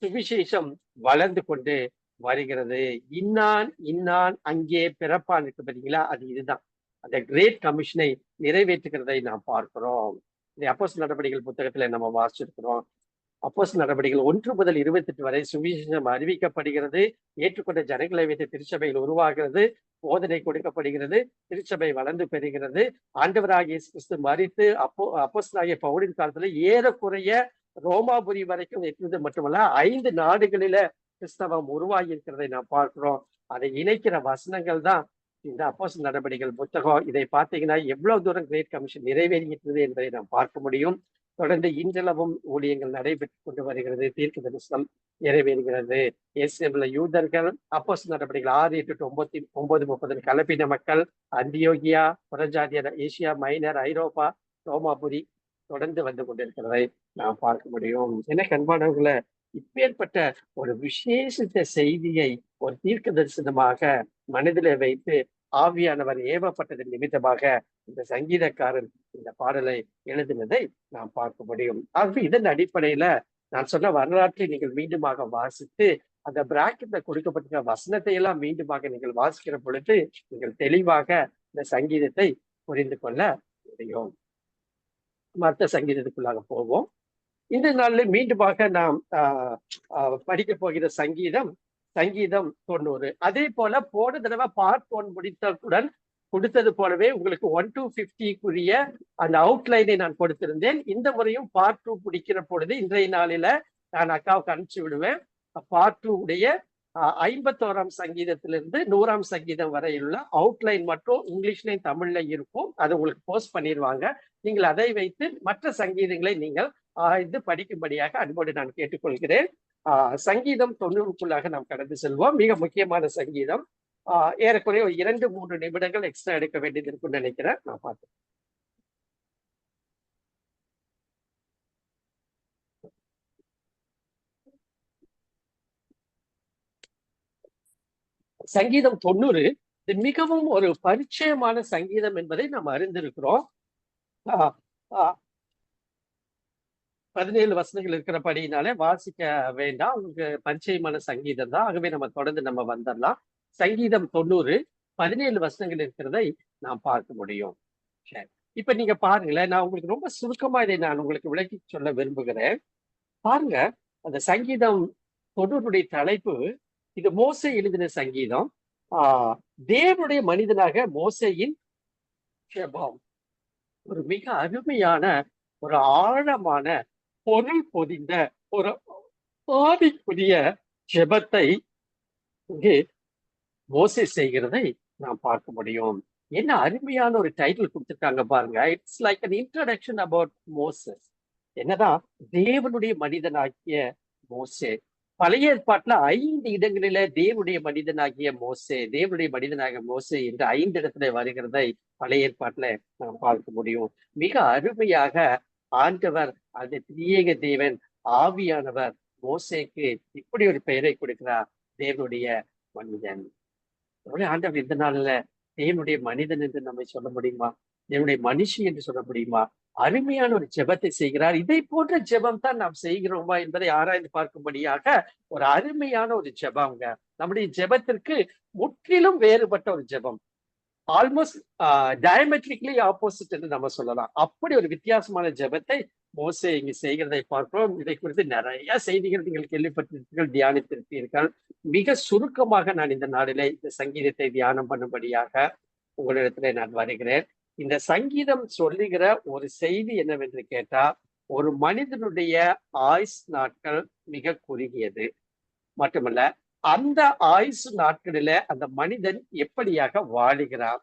Speaker 1: சுவிசேஷம் வளர்ந்து கொண்டு வருகிறது. இன்னான் இன்னான் அங்கே பிறப்பான் இருக்கு பார்த்தீங்களா, அது இதுதான் அந்த கிரேட் கமிஷனை நிறைவேற்றுகிறதை நாம் பார்க்கிறோம். இந்த அப்போஸ்தலர் நடவடிக்கைகள் புத்தகத்துல நம்ம வாசிச்சிருக்கிறோம். அப்போஸ்தலர் நடவடிக்கைகள் 1 முதல் 28 வரை சுவிசேஷம் அறிவிக்கப்படுகிறது. ஏற்றுக்கொண்ட ஜனங்களை வைத்து திருச்சபையில் உருவாகிறது, போதனை கொடுக்கப்படுகிறது, திருச்சபை வளர்ந்து பெறுகிறது. ஆண்டவராகிய இயேசு கிறிஸ்து மரித்து அப்போஸ்தலனாகிய பவுலின் காலத்துல ஏறக்குறைய ரோமாபுரி வரைக்கும் எட்டுவது மட்டுமல்ல 5 நாடுகளில கிறிஸ்தவம் உருவாகி இருக்கிறதை நாம் பார்க்கிறோம். அதை இணைக்கிற வசனங்கள் தான் இந்த அப்போஸ்தலர் நடவடிக்கைகள் புத்தகம். இதை பார்த்தீங்கன்னா எவ்வளவு தூரம் கிரேட் கமிஷன் நிறைவேறுகிறது என்பதை நாம் பார்க்க முடியும். தொடர்ந்து இன்றளவும் ஊழியங்கள் நடைபெற்றுக் கொண்டு வருகிறது. தீர்க்க தரிசனம் நிறைவேறுகிறது. எருசலேமில் யூதர்கள் அப்போஸ்தலர் நடவடிக்கைகள் 6, 8, 9, 30 கலப்பின மக்கள், அந்தியோகியா, புறஜாதியர், ஏசியா மைனர், ஐரோப்பா, ரோமாபுரி தொடர்ந்து வந்து கொண்டிருக்கிறதை நாம் பார்க்க முடியும். என கண்பானவர்களை இப்பேற்பட்ட ஒரு விசேஷித்த செய்தியை ஒரு தீர்க்க தரிசனமாக மனதிலே வைத்து ஆவியானவர் ஏவப்பட்டதன் நிமித்தமாக இந்த சங்கீதக்காரன் இந்த பாடலை எழுதினதை நாம் பார்க்க முடியும். ஆகவே இதன் அடிப்படையில நான் சொன்ன வரலாற்றை நீங்கள் மீண்டுமாக வாசித்து அந்த பிராக்கெட்ல கொடுக்கப்பட்ட வசனத்தை எல்லாம் மீண்டுமாக நீங்கள் வாசிக்கிற பொழுது நீங்கள் தெளிவாக இந்த சங்கீதத்தை புரிந்து கொள்ள முடியும். மற்ற சங்கீதத்துக்குள்ளாக போவோம். இந்த நாள்ல மீண்டுமாக நாம் படிக்க போகிற சங்கீதம் 90. அதே போல போன தடவை பார்ட் 1 முடித்தவுடன் கொடுத்தது போலவே உங்களுக்கு 1 to 50 அந்த அவுட்லைனை நான் கொடுத்திருந்தேன். இந்த முறையும் பார்ட் 2 பிடிக்கிற பொழுது இன்றைய நாளில நான் அக்காவுக்கு அனுப்பிச்சு விடுவேன். பார்ட் 2 உடைய 51ஆம் சங்கீதத்திலிருந்து 100ஆம் சங்கீதம் வரையுள்ள அவுட்லைன் மட்டும் இங்கிலீஷ்லையும் தமிழ்ல இருக்கும். அது உங்களுக்கு போஸ்ட் பண்ணிடுவாங்க. நீங்கள் அதை வைத்து மற்ற சங்கீதங்களை நீங்கள் ஆய்ந்து படிக்கும்படியாக அன்போடு நான் கேட்டுக்கொள்கிறேன். சங்கீதம் 90க்குள்ளாக நாம் கடந்து செல்வோம். மிக முக்கியமான சங்கீதம். ஏறக்குறைய ஒரு 2-3 நிமிடங்கள் எக்ஸ்ட்ரா எடுக்க வேண்டியது இருக்குன்னு நினைக்கிறேன். நான் பார்த்தேன். சங்கீதம் 90 இது மிகவும் ஒரு பரிச்சயமான சங்கீதம் என்பதை நாம் அறிந்திருக்கிறோம். 17 வசனங்கள் இருக்கிறபடினாலே வாசிக்க வேண்டாம், உங்களுக்கு பரிச்சயமான சங்கீதம் தான். ஆகவே நம்ம தொடர்ந்து நம்ம வந்துடலாம். சங்கீதம் 90 17 வசனங்கள் இருக்கிறதை நாம் பார்க்க முடியும். சரி, இப்ப நீங்க பாருங்களேன், நான் உங்களுக்கு ரொம்ப சுருக்கமா இதை நான் உங்களுக்கு விளக்கி சொல்ல விரும்புகிறேன். பாருங்க, அந்த சங்கீதம் 90 தலைப்பு, இது மோசே எழுதின சங்கீதம். தேவனுடைய மனிதனாக மோசேயின் ஜெபம். ஒரு மிக அருமையான ஒரு ஆழமான பொருள் பொதிந்த ஒரு ஆவிக்குரிய ஜெபத்தை இங்கே மோசே செய்கிறதை நாம் பார்க்க முடியும். என்ன அருமையான ஒரு டைட்டில் கொடுத்திருக்காங்க பாருங்க. It's like an introduction about Moses. என்னதான் தேவனுடைய மனிதனாகிய மோசே. பழைய ஏற்பாட்டுல 5 இடங்களில தேவனுடைய மனிதனாகிய மோசே, தேவனுடைய மனிதனாகிய மோசே என்று 5 இடத்துல வருகிறதை பழைய ஏற்பாட்டுல நாம் பார்க்க முடியும். மிக அருமையாக ஆண்டவர், அந்த திரியேக தேவன் ஆவியானவர் மோசேக்கு இப்படி ஒரு பெயரை கொடுக்கிறார், தேவனுடைய மனிதன். ஆண்டவர் இந்த நாள்ல தேவனுடைய மனிதன் என்று நம்மை சொல்ல முடியுமா? தேவனுடைய மனுஷி என்று சொல்ல முடியுமா? அருமையான ஒரு ஜெபத்தை செய்கிறார். இதை போன்ற ஜெபம் தான் நாம் செய்கிறோமா என்பதை ஆராய்ந்து பார்க்கும்படியாக ஒரு அருமையான ஒரு ஜெபம்ங்க. நம்முடைய ஜெபத்திற்கு முற்றிலும் வேறுபட்ட ஒரு ஜெபம். ஆல்மோஸ்ட் டயமெட்ரிக்லி ஆப்போசிட் என்று நம்ம சொல்லலாம். அப்படி ஒரு வித்தியாசமான ஜெபத்தை மோசே இங்கு செய்கிறதை பார்க்கிறோம். இதை குறித்து நிறைய செய்திகள் நீங்கள் கேள்விப்பட்டிருப்பீர்கள், தியானித்திருப்பீர்கள். மிக சுருக்கமாக நான் இந்த நாளிலே இந்த சங்கீதத்தை தியானம் பண்ணும்படியாக உங்களிடத்திலே நான் வருகிறேன். இந்த சங்கீதம் சொல்லுகிற ஒரு செய்தி என்னவென்று கேட்டா, ஒரு மனிதனுடைய ஆயுஸ் நாட்கள் மிக குறுகியது மட்டுமல்ல, அந்த ஆயுசு நாட்களில அந்த மனிதன் எப்படியாக வாழுகிறார்,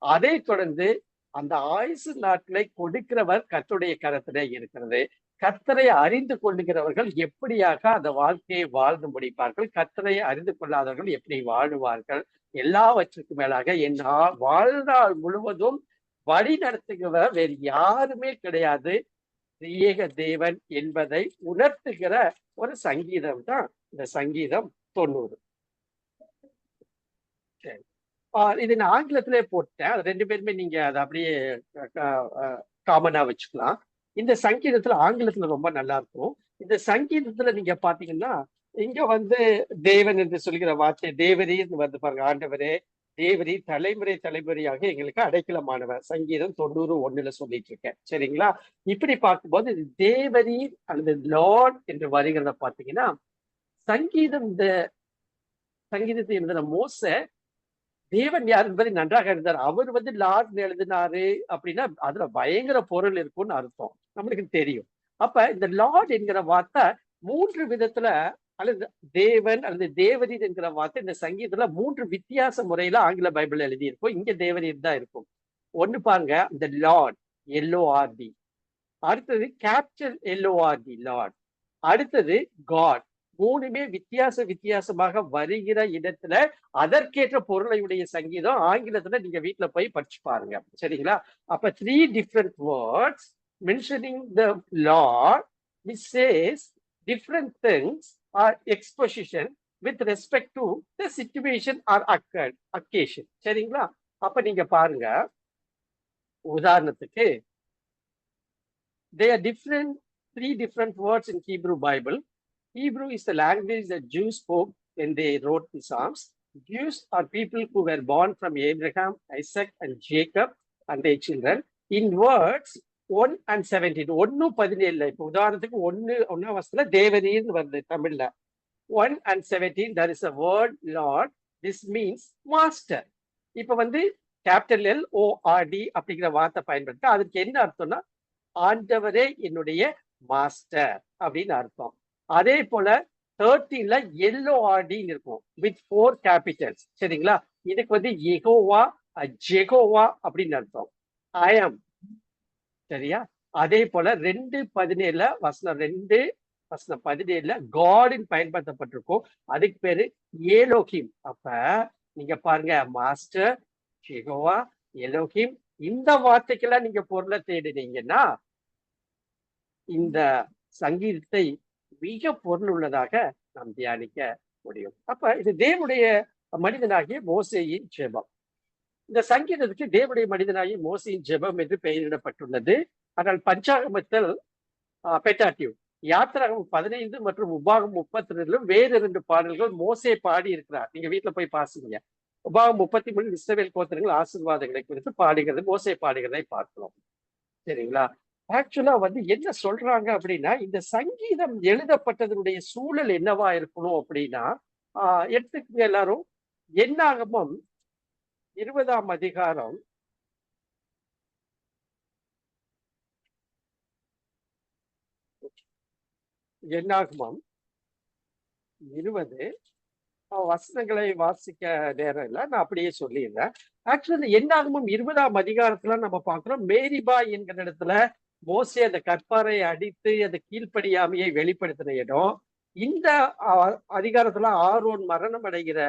Speaker 1: அதை தொடர்ந்து அந்த ஆயுசு நாட்களை கொடுக்கிறவர் கர்த்தருடைய கரத்திலே இருக்கிறது. கர்த்தரை அறிந்து கொள்ளுகிறவர்கள் எப்படியாக அந்த வாழ்க்கையை வாழ்ந்து முடிப்பார்கள், கர்த்தரை அறிந்து கொள்ளாதவர்கள் எப்படி வாழுவார்கள், எல்லாவற்றுக்கும் மேலாக என் வாழ்நாள் முழுவதும் வழி நடத்துகிறவர் வேறு யாருமே கிடையாது, திரியேக தேவன் என்பதை உணர்த்துகிற ஒரு சங்கீதம் தான் இந்த சங்கீதம் 90. சரி, இது நான் ஆங்கிலத்திலே போட்டேன். அது 2 பேருமே நீங்க அதை அப்படியே காமனா வச்சுக்கலாம். இந்த சங்கீதத்துல ஆங்கிலத்துல ரொம்ப நல்லா இருக்கும். இந்த சங்கீதத்துல நீங்க பாத்தீங்கன்னா இங்க வந்து தேவன் என்று சொல்கிற வார்த்தை தேவரீர்னு வந்து பாருங்க. ஆண்டவரே தேவரீர் தலைமுறை தலைமுறையாக எங்களுக்கு அடைக்கலமானவர். சங்கீதம் 90:1 சொல்லிட்டு இருக்கேன். சரிங்களா? இப்படி பார்க்கும்போது இது தேவரீர் அல்லது லார்ட் என்று வருகிறத பாத்தீங்கன்னா சங்கீதம் இந்த சங்கீதத்தை எழுதின மோசே தேவன் யார் என்பதை நன்றாக எழுந்தார். அவர் வந்து லார்ட் எழுதினாரு அப்படின்னா அதுல பயங்கர பொருள் இருக்கும்னு அர்த்தம். நம்மளுக்கு தெரியும். அப்ப இந்த லார்ட் என்கிற வார்த்தை 3 விதத்துல அல்லது தேவன் அல்லது தேவரீர் என்கிற வார்த்தை இந்த சங்கீதத்துல 3 வித்தியாச முறையில ஆங்கில பைபிள் எழுதி இருக்கும். இங்க தேவரீர் தான் இருக்கும். ஒண்ணு பாருங்க, இந்த லார்ட் LORD, அடுத்தது கேப்டல் LORD லார்ட், அடுத்தது காட். 3மே வித்தியாசமாக வருகிற இடத்துல அதற்கேற்ற பொருளையுடைய சங்கீதம். ஆங்கிலத்துல நீங்க வீட்டுல போய் படிச்சு பாருங்க. சரிங்களா? அப்ப 3 different words mentioning the Lord which says different things or exposition with respect to the situation or occasion. சரிங்களா? அப்ப நீங்க பாருங்க, உதாரணத்துக்கு they are different, 3 different words in Hebrew Bible. Hebrew is the language that Jews spoke when they wrote the Psalms. Jews are people who were born from Abraham, Isaac, and Jacob and their children. In words 1 and 17, 1:17. இப்போ உதாரணத்துக்கு 1 வருஷத்துல தேவரீர்னு வருது தமிழ்ல. 1 and 17, there is a word Lord. This means master. இப்ப வந்து capital LORD அப்படிங்கிற வார்த்தை பயன்படுத்த அதுக்கு என்ன அர்த்தம்னா ஆண்டவரே என்னுடைய மாஸ்டர் அப்படின்னு அர்த்தம். அதே போல 13ல LORD இருக்கும் வித் 4 capitals. சரிங்களா? இதுக்கு வந்து யெகோவா ஜெகோவா அப்படின்னு அர்த்தம். ஐ ஆம். சரியா? அதே போல 2:17 வசனம் 2 வசனம் 17 காடின் பயன்படுத்தப்பட்டிருக்கும். அதுக்கு பேரு ஏலோகிம். அப்ப நீங்க பாருங்க, மாஸ்டர், ஜெகோவா, எலோகிம், இந்த வார்த்தைக்கெல்லாம் நீங்க பொருளை தேடினீங்கன்னா இந்த சங்கீதத்தை மிக பொருள் உள்ளதாக நாம் தியானிக்க முடியும். அப்ப இது தேவனுடைய மனிதனாகிய மோசேயின் ஜெபம். இந்த சங்கீதத்துக்கு தேவனுடைய மனிதனாகிய மோசேயின் ஜெபம் என்று பெயரிடப்பட்டுள்ளது. ஆனால் பஞ்சாகமத்தில் பெட்டாட்டிவ், யாத்திராகமம் 15 மற்றும் உபாகம் 32 வேறு 2 பாடல்கள் மோசே பாடி இருக்கிறார். நீங்க வீட்டுல போய் பாசுங்க. உபாகம் 33 இஸ்ரவேல் கோத்திரங்கள் ஆசீர்வாதங்களை குறித்து பாடுகிறது, மோசே பாடுகிறதை பார்க்கிறோம். சரிங்களா? ஆக்சுவலா வந்து என்ன சொல்றாங்க அப்படின்னா இந்த சங்கீதம் எழுதப்பட்டதனுடைய சூழல் என்னவா இருக்கணும் அப்படின்னா எடுத்துக்க எல்லாரும் என்னாகமம் 20ஆம் அதிகாரம் என்னாகமம் 20 வசனங்களை வாசிக்க நேரம் இல்லை, நான் அப்படியே சொல்லிடுறேன். ஆக்சுவலி என்னாகமம் 20ஆம் அதிகாரத்துல நம்ம பார்க்கிறோம் மேரிபா என்கிற இடத்துல மோசே அந்த கற்பாரை அடித்து அந்த கீழ்ப்படியாமையை வெளிப்படுத்தின இடம். இந்த அதிகாரத்துல ஆரோன் மரணம் அடைகிற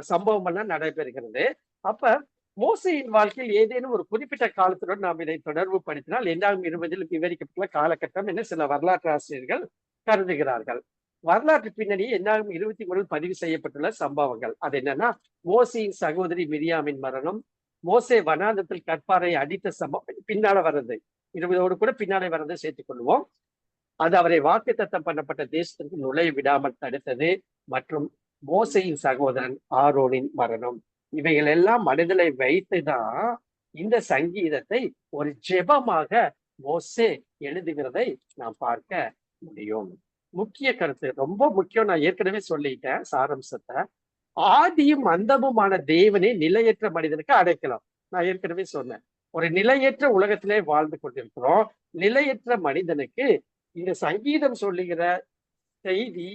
Speaker 1: சம்பவம் எல்லாம் நடைபெறுகிறது. அப்ப மோசையின் வாழ்க்கையில் ஏதேனும் ஒரு குறிப்பிட்ட காலத்துடன் நாம் இதை தொடர்பு படுத்தினால் என்னாகும் 20 விவரிக்கப்பட்டுள்ள காலகட்டம் என சில வரலாற்று ஆசிரியர்கள் கருதுகிறார்கள். வரலாற்று பின்னணி என்னாகும் 23 பதிவு செய்யப்பட்டுள்ள சம்பவங்கள். அது என்னன்னா மோசையின் சகோதரி மிரியாமின் மரணம், மோசே வனாந்தத்தில் கற்பாரை அடித்த சம்பவம் பின்னால வர்றது, 20ஓடு கூட பின்னாலே வர்றதை சேர்த்துக் கொள்வோம். அது அவரை வாக்குத்தத்தம் பண்ணப்பட்ட தேசத்திற்கு நுழைய விடாமல் தடுத்தது மற்றும் மோசையின் சகோதரன் ஆரோனின் மரணம். இவைகள் எல்லாம் மனதிலை வைத்துதான் இந்த சங்கீதத்தை ஒரு ஜெபமாக மோசே எழுதுகிறதை நாம் பார்க்க முடியும். முக்கிய கருத்து ரொம்ப முக்கியம், நான் ஏற்கனவே சொல்லிட்டேன் சாரம்சத்தை. ஆதியும் அந்தமுமான தேவனே நிலையற்ற மனிதனுக்கு அடைக்கலாம். நான் ஏற்கனவே சொன்னேன், ஒரு நிலையற்ற உலகத்திலே வாழ்ந்து கொண்டிருக்கிறோம். நிலையற்ற மனிதனுக்கு இந்த சங்கீதம் சொல்லுகிற செய்தி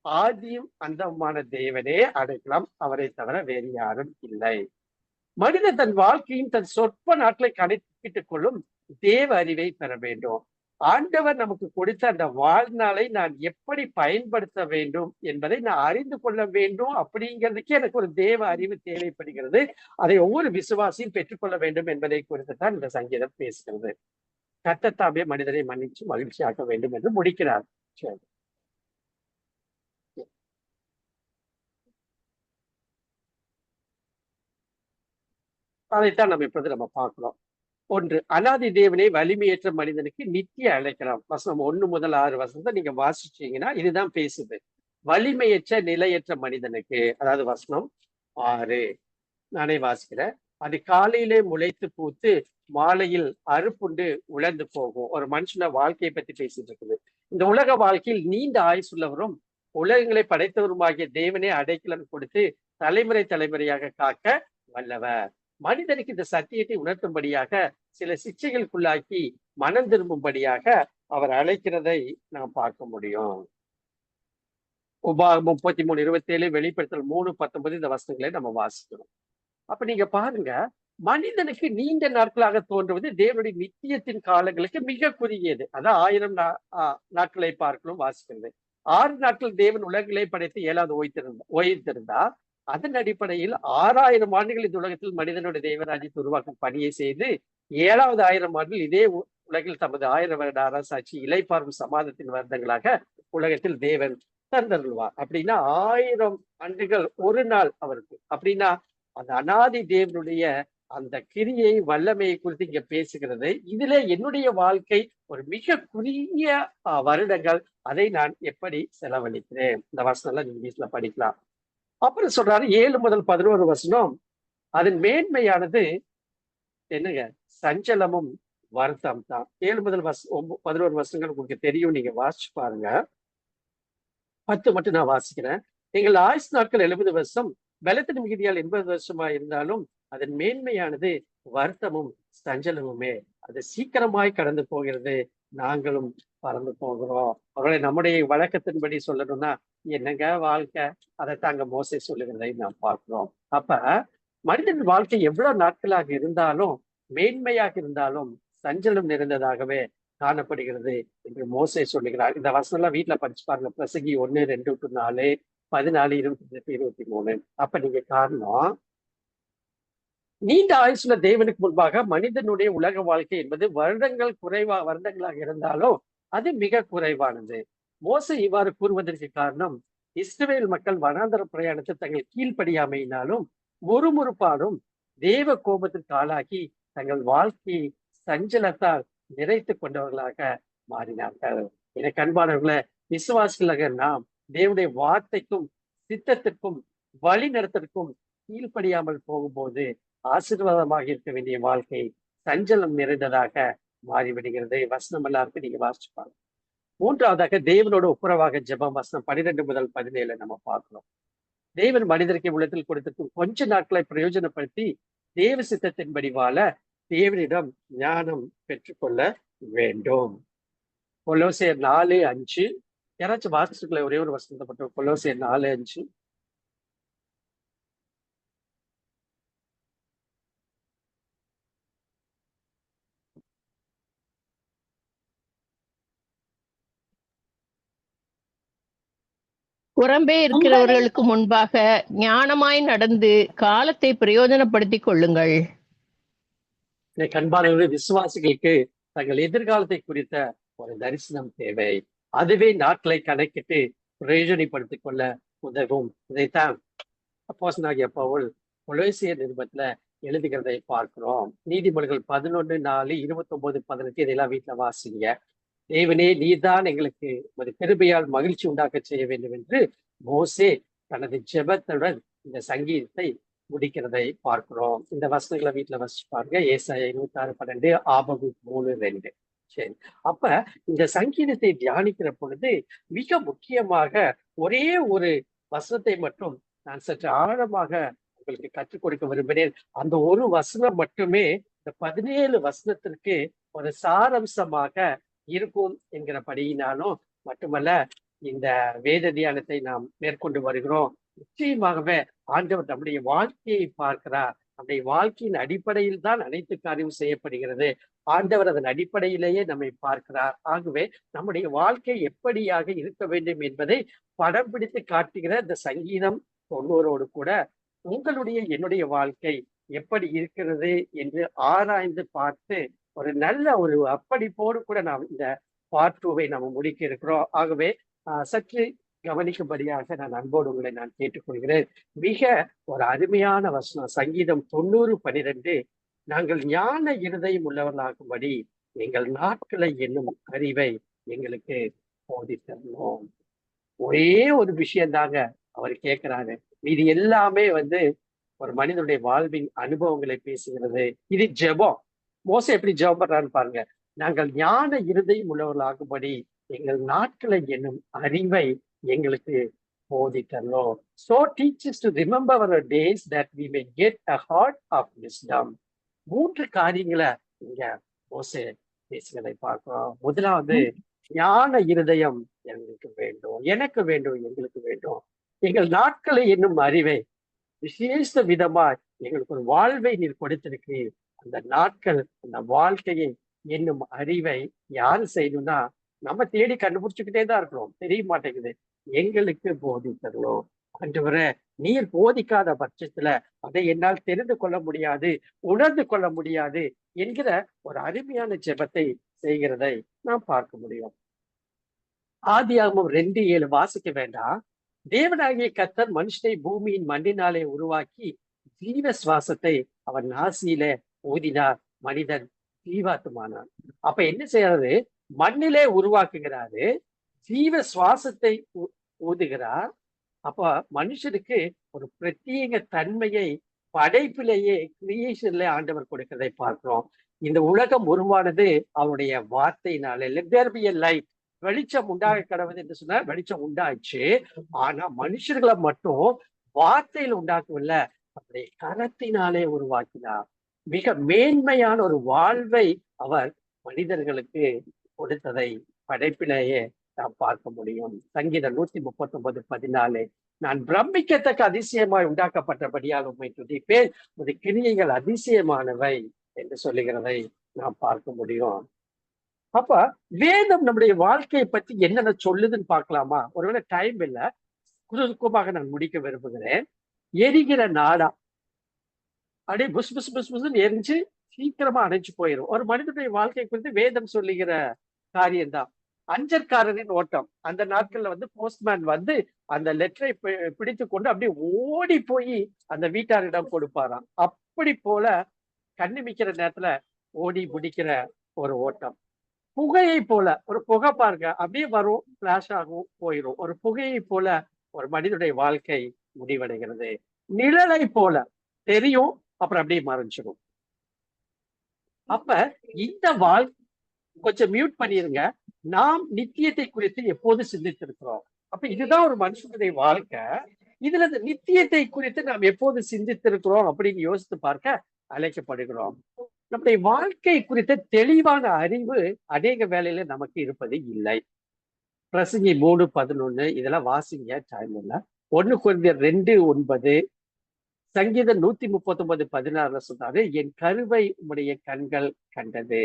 Speaker 1: ஆதியும் அந்தமுமான தேவனே அடைக்கலாம், அவரை தவிர வேறு யாரும் இல்லை. மனிதன் தன் வாழ்க்கையின் தன் சொற்ப நாட்களை கணக்கிட்டுக் கொள்ளும் தேவ அறிவை பெற வேண்டும். ஆண்டவர் நமக்கு கொடுத்த அந்த வாழ்நாளை நான் எப்படி பயன்படுத்த வேண்டும் என்பதை நான் அறிந்து கொள்ள வேண்டும். அப்படிங்கிறதுக்கு எனக்கு ஒரு தேவ அறிவு தேவைப்படுகிறது. அதை ஒவ்வொரு விசுவாசியும் பெற்றுக்கொள்ள வேண்டும் என்பதை குறித்து தான் இந்த சங்கீதம் பேசுகிறது. கர்த்தர் மனிதனை மன்னிச்சு மகிழ்ச்சியாக்க வேண்டும் என்று முடிக்கிறார். சரி, அதைத்தான் நம்ம இப்போது பார்க்கிறோம். ஒன்று, அனாதி தேவனை வலிமையற்ற மனிதனுக்கு நித்திய அழைக்கலாம். வசனம் 1 முதல் 6 வசனத்தை நீங்க வாசிச்சீங்கன்னா இதுதான் பேசுது. வலிமையற்ற நிலையற்ற மனிதனுக்கு, அதாவது வசனம் 6 நானே வாசிக்கிறேன். அது காலையிலே முளைத்து பூத்து மாலையில் அறுப்புண்டு உலர்ந்து போகும். ஒரு மனுஷன வாழ்க்கையை பத்தி பேசிட்டு இருக்குது. இந்த உலக வாழ்க்கையில் நீண்ட ஆயுசுள்ளவரும் உலகங்களை படைத்தவருமாகிய தேவனே அடைக்கலம் கொடுத்து தலைமுறை தலைமுறையாக காக்க வல்லவர். மனிதனுக்கு இந்த சத்தியத்தை உணர்த்தும்படியாக சில சிக்ஷைகளுக்குள்ளாக்கி மனம் திரும்பும்படியாக அவர் அழைக்கிறதை நாம் பார்க்க முடியும். உபாகம் 33:27, வெளிப்படுத்தல் 3:19 இந்த வசனங்களை நம்ம வாசிக்கிறோம். அப்ப நீங்க பாருங்க, மனிதனுக்கு நீண்ட நாட்களாக தோன்றுவது தேவனுடைய நித்தியத்தின் காலங்களுக்கு மிக குறுகியது. அதான் 1000 நாட்களை பார்க்கணும் வாசிக்கிறது. 6 நாட்கள் தேவன் உலகங்களை படைத்து 7வது ஓய்ந்திருந்தா அதன் அடிப்படையில் 6000 ஆண்டுகள் இந்த உலகத்தில் மனிதனுடைய தேவராஜ்யத்தை உருவாக்கும் பணியை செய்து 7வது 1000 ஆண்டுகள் இதே உலகில் தமது 1000 வருட அரசாட்சி இலைப்பாறும் சமாதத்தின் வருடங்களாக உலகத்தில் தேவன் தந்தருள்வார். அப்படின்னா 1000 ஆண்டுகள் ஒரு நாள் அவருக்கு. அப்படின்னா அந்த அனாதி தேவனுடைய அந்த கிரியை வல்லமையை குறித்து இங்க பேசுகிறது. இதுல என்னுடைய வாழ்க்கை ஒரு மிக குறுகிய வருடங்கள், அதை நான் எப்படி செலவழிக்கிறேன். இந்த வசனம் எல்லாம் நீங்க வீட்டுல படிக்கலாம். அப்புறம் சொல்றாரு 7 முதல் 11 வசனம், அதன் மேன்மையானது என்னங்க, சஞ்சலமும் வருத்தம் தான். 7 முதல் 11 வசனங்கள் உங்களுக்கு தெரியும், நீங்க வாசிச்சு பாருங்க. 10 மட்டும் நான் வாசிக்கிறேன். எங்கள் ஆயுசு நாட்கள் 70 வருஷம், பலத்தின் மிகுதியால் 80 வருஷமா இருந்தாலும் அதன் மேன்மையானது வருத்தமும் சஞ்சலமுமே. அது சீக்கிரமாய் கடந்து போகிறது, நாங்களும் பறந்து போகிறோம். அவர்களை நம்முடைய வழக்கத்தின்படி சொல்லணும்னா என்னங்க வாழ்க்கை, அதை தாங்க மோசே சொல்லுகிறதை நாம் பார்க்கிறோம். அப்ப மனிதன் வாழ்க்கை எவ்வளவு நாட்களாக இருந்தாலும் மேன்மையாக இருந்தாலும் சஞ்சலம் நிறைந்ததாகவே காணப்படுகிறது என்று மோசே சொல்லுகிறார். இந்த வசனம் எல்லாம் வீட்டுல படிச்சு பாருங்க. பிரசங்கி 1:2-4, 14, 28, 23. அப்ப நீங்க காரணம், நீண்ட ஆயுசுள்ள தேவனுக்கு முன்பாக மனிதனுடைய உலக வாழ்க்கை என்பது வருடங்களாக இருந்தாலும் அது மிக குறைவானது. மோசே இவ்வாறு கூறுவதற்கு காரணம், இஸ்ரவேல் மக்கள் வனாந்தர பிரயாணத்தை தங்கள் கீழ்ப்படியாமையினாலும் முறுமுறுப்பாலும் தேவ கோபத்திற்கு ஆளாகி தங்கள் வாழ்க்கையை சஞ்சலத்தால் நிறைத்து கொண்டவர்களாக மாறினார்கள். எனக்கு அன்பானவர்களை, விசுவாசிகளாக நாம் தேவனுடைய வார்த்தைக்கும் சித்தத்திற்கும் வழி நடத்திற்கும் கீழ்ப்படியாமல் போகும்போது ஆசீர்வாதமாக இருக்க வேண்டிய வாழ்க்கை சஞ்சலம் நிறைந்ததாக மாறிவிடுகிறது. வசனம் எல்லாருக்கும் நீங்க வாசிச்சுப்பாங்க. 3வதாக தேவனோட ஒப்புரவாக ஜெபம். வசனம் 12 முதல் 17 நம்ம பார்க்கிறோம். தேவன் மனிதருக்கு உள்ளத்தில் கொடுத்திருக்கும் கொஞ்ச நாட்களை பிரயோஜனப்படுத்தி தேவ சித்தத்தின்படி வாழ தேவனிடம் ஞானம் பெற்றுக்கொள்ள வேண்டும். கொலோசியர் 4:5. யாராச்சும் வாசிச்சுக்கல, ஒரே ஒரு வசனத்தை மட்டும். கொலோசியர் 4:5.
Speaker 2: புறம்பே இருக்கிறவர்களுக்கு முன்பாக ஞானமாய் நடந்து காலத்தை பிரயோஜனப்படுத்திக் கொள்ளுங்கள்.
Speaker 1: கண்பானவர்கள், விசுவாசிகளுக்கு தங்கள் எதிர்காலத்தை குறித்த ஒரு தரிசனம் தேவை. அதுவே நாட்களை கணக்கிட்டு பிரயோஜனப்படுத்திக் கொள்ள உதவும். இதைத்தான் அப்போஸ்தலனாகிய பவுல் கொலோசியர் நிருபத்துல எழுதுகிறதை பார்க்கிறோம். நீதிமொழிகள் 11:4, 29, 18 இதெல்லாம் வீட்டுல வாசிங்க. தேவனே, நீதான் எங்களுக்கு ஒரு கிருபையால் மகிழ்ச்சி உண்டாக்க செய்ய வேண்டும் என்று மோசே தனது ஜெபத்துடன் இந்த சங்கீதத்தை முடிக்கிறதை பார்க்கிறோம். இந்த வசனங்களை வீட்டுல வசிச்சு பாருங்க. ஏசாயா 56:12, ஆபகுக் 3:2. சரி, அப்ப இந்த சங்கீதத்தை தியானிக்கிற பொழுது மிக முக்கியமாக ஒரே ஒரு வசனத்தை மட்டும் நான் சற்று ஆழமாக உங்களுக்கு கற்றுக் கொடுக்க விரும்பினேன். அந்த ஒரு வசனம் மட்டுமே இந்த 17 வசனத்திற்கு ஒரு சாரம்சமாக இருக்கும் என்கிறபடியினாலும் மட்டுமல்ல, இந்த வேத தியானத்தை நாம் மேற்கொண்டு வருகிறோம். நிச்சயமாகவே ஆண்டவர் நம்முடைய வாழ்க்கையை பார்க்கிறார். நம்முடைய வாழ்க்கையின் அடிப்படையில் தான் அனைத்து காரியம் செய்யப்படுகிறது. ஆண்டவர் அதன் அடிப்படையிலேயே நம்மை பார்க்கிறார். ஆகவே நம்முடைய வாழ்க்கை எப்படியாக இருக்க வேண்டும் என்பதை படம் பிடித்து காட்டுகிற இந்த சங்கீதம் 90 கூட உங்களுடைய என்னுடைய வாழ்க்கை எப்படி இருக்கிறது என்று ஆராய்ந்து பார்த்து ஒரு நல்ல ஒரு அப்படிப்போடு கூட நாம் இந்த பார்ட் 2வை நம்ம முடிக்க இருக்கிறோம். ஆகவே சற்று கவனிக்கும்படியாக நான் அன்போடு உங்களை நான் கேட்டுக்கொள்கிறேன். மிக ஒரு அருமையான வசனம், சங்கீதம் 90:12. நாங்கள் ஞான இருதயம் உள்ளவர்களாகும்படி எங்கள் நாட்களை என்னும் அறிவை எங்களுக்கு போதித்தரணும். ஒரே ஒரு விஷயம் தாங்க அவர் கேட்கிறாங்க. இது எல்லாமே ஒரு மனிதனுடைய வாழ்வின் அனுபவங்களை பேசுகிறது. இது ஜெபம். மோசே எப்படி ஜெபம் பண்றான்னு பாருங்க. நாங்கள் ஞான இருதயம் உள்ளவர்களாகும்படி எங்கள் நாட்களை என்னும் அறிவை எங்களுக்கு போதித்தரணும். So teach us to remember our days that we may get a heart of wisdom. 3 காரியங்களை இங்க மோசே பேசுகிறதை பார்க்கிறோம். முதலாவது, ஞான இருதயம் எங்களுக்கு வேண்டும், எனக்கு வேண்டும், எங்களுக்கு வேண்டும். எங்கள் நாட்களை என்னும் அறிவை விசேஷ விதமா எங்களுக்கு ஒரு வாழ்வை நீர் கொடுத்திருக்கு. அந்த நாட்கள், அந்த வாழ்க்கையை என்னும் அறிவை யாரு செய்யணும்னா நம்ம தேடி கண்டுபிடிச்சுக்கிட்டே தான் இருக்கிறோம், தெரிய மாட்டேங்குது. எங்களுக்கு போதித்தரணும். ஆண்டவரே, நீர் போதிக்காத பட்சத்துல அதை என்னால் தெரிந்து கொள்ள முடியாது, உணர்ந்து கொள்ள முடியாது என்கிற ஒரு அருமையான ஜெபத்தை செய்கிறதை நாம் பார்க்க முடியும். ஆதியாகமம் 2:7 வாசிக்க வேண்டாம். தேவனாகிய கர்த்தர் மனுஷனை பூமியின் மண்ணினாலே உருவாக்கி ஜீவ சுவாசத்தை அவன் நாசியில ஊதினார், மனிதன் ஜீவாத்மானான். அப்ப என்ன செய்யறாரு? மண்ணிலே உருவாக்குகிறாரு, ஜீவ சுவாசத்தை ஊதுகிறார். அப்ப மனுஷனுக்கு ஒரு பிரத்யேக தன்மையை படைப்பிலேயே, கிரியேஷன்ல ஆண்டவர் கொடுக்கிறதை பார்க்கிறோம். இந்த உலகம் உருவானது அவருடைய வார்த்தையினாலே. Let there be a light. வெளிச்சம் உண்டாக கடவுது என்று சொன்னா வெளிச்சம் உண்டாச்சு. ஆனா மனுஷர்களை மட்டும் வார்த்தையில் உண்டாக்கவில்லை, அவருடைய கரத்தினாலே உருவாக்கினார். மிக மேன்மையான ஒரு வாழ்வை அவர் மனிதர்களுக்கு கொடுத்ததை படைப்பிலேயே நாம் பார்க்க முடியும். சங்கீதம் 139:14, நான் பிரமிக்கத்தக்க அதிசயமாய் உண்டாக்கப்பட்டபடியால் உம்மை துதிப்பேன், உமது கிரியைகள் அதிசயமானவை என்று சொல்லுகிறதை நாம் பார்க்க முடியும். அப்ப வேதம் நம்முடைய வாழ்க்கையை பத்தி என்னென்ன சொல்லுதுன்னு பார்க்கலாமா? ஒருவேளை டைம் இல்ல, சுருக்கமாக நான் முடிக்க விரும்புகிறேன். எரிகிற நாடா அப்படியே புஸ் புஸ் புஸ் புஸ்ன்னு எரிஞ்சு சீக்கிரமா அணைஞ்சு போயிடும். ஒரு மனிதனுடைய வாழ்க்கை குறித்து வேதம் சொல்லுகிற காரியம்தான். அஞ்சற்காரரின் ஓட்டம். அந்த நாட்கள்ல போஸ்ட்மேன் அந்த லெட்டரை பிடித்து கொண்டு அப்படியே ஓடி போய் அந்த வீட்டாரிடம் கொடுப்பாராம். அப்படி போல கண்ணிமிக்கிற நேரத்துல ஓடி முடிக்கிற ஒரு ஓட்டம். புகையை போல, ஒரு புகை பாருங்க, அப்படியே வரும், பிளாஷ் ஆகும், போயிடும். ஒரு புகையை போல ஒரு மனிதனுடைய வாழ்க்கை முடிவடைகிறது. நிழலை போல தெரியும், அப்புறம் அப்படியே மறைஞ்சிடும். அப்ப இந்த கொஞ்சம் மியூட் பண்ணிருங்க. நாம் நித்தியத்தை குறித்து எப்போது சிந்தித்திருக்கிறோம்? அப்ப இதுதான் ஒரு மனுஷனுடைய வாழ்க்கை. இதுல இந்த நித்தியத்தை குறித்து நாம் எப்போது சிந்தித்திருக்கிறோம் அப்படின்னு யோசித்து பார்க்க அழைக்கப்படுகிறோம். நம்முடைய வாழ்க்கை குறித்த தெளிவான அறிவு அநேக வேளையில நமக்கு இருப்பது இல்லை. பிரசங்கி 3:11 இதெல்லாம் வாசிங்க, டைம் இல்ல. 1 கொரிந்தியர் 2:9, சங்கீதம் 139:16 சொன்னாரு, என் கருவை உம்முடைய கண்கள் கண்டது.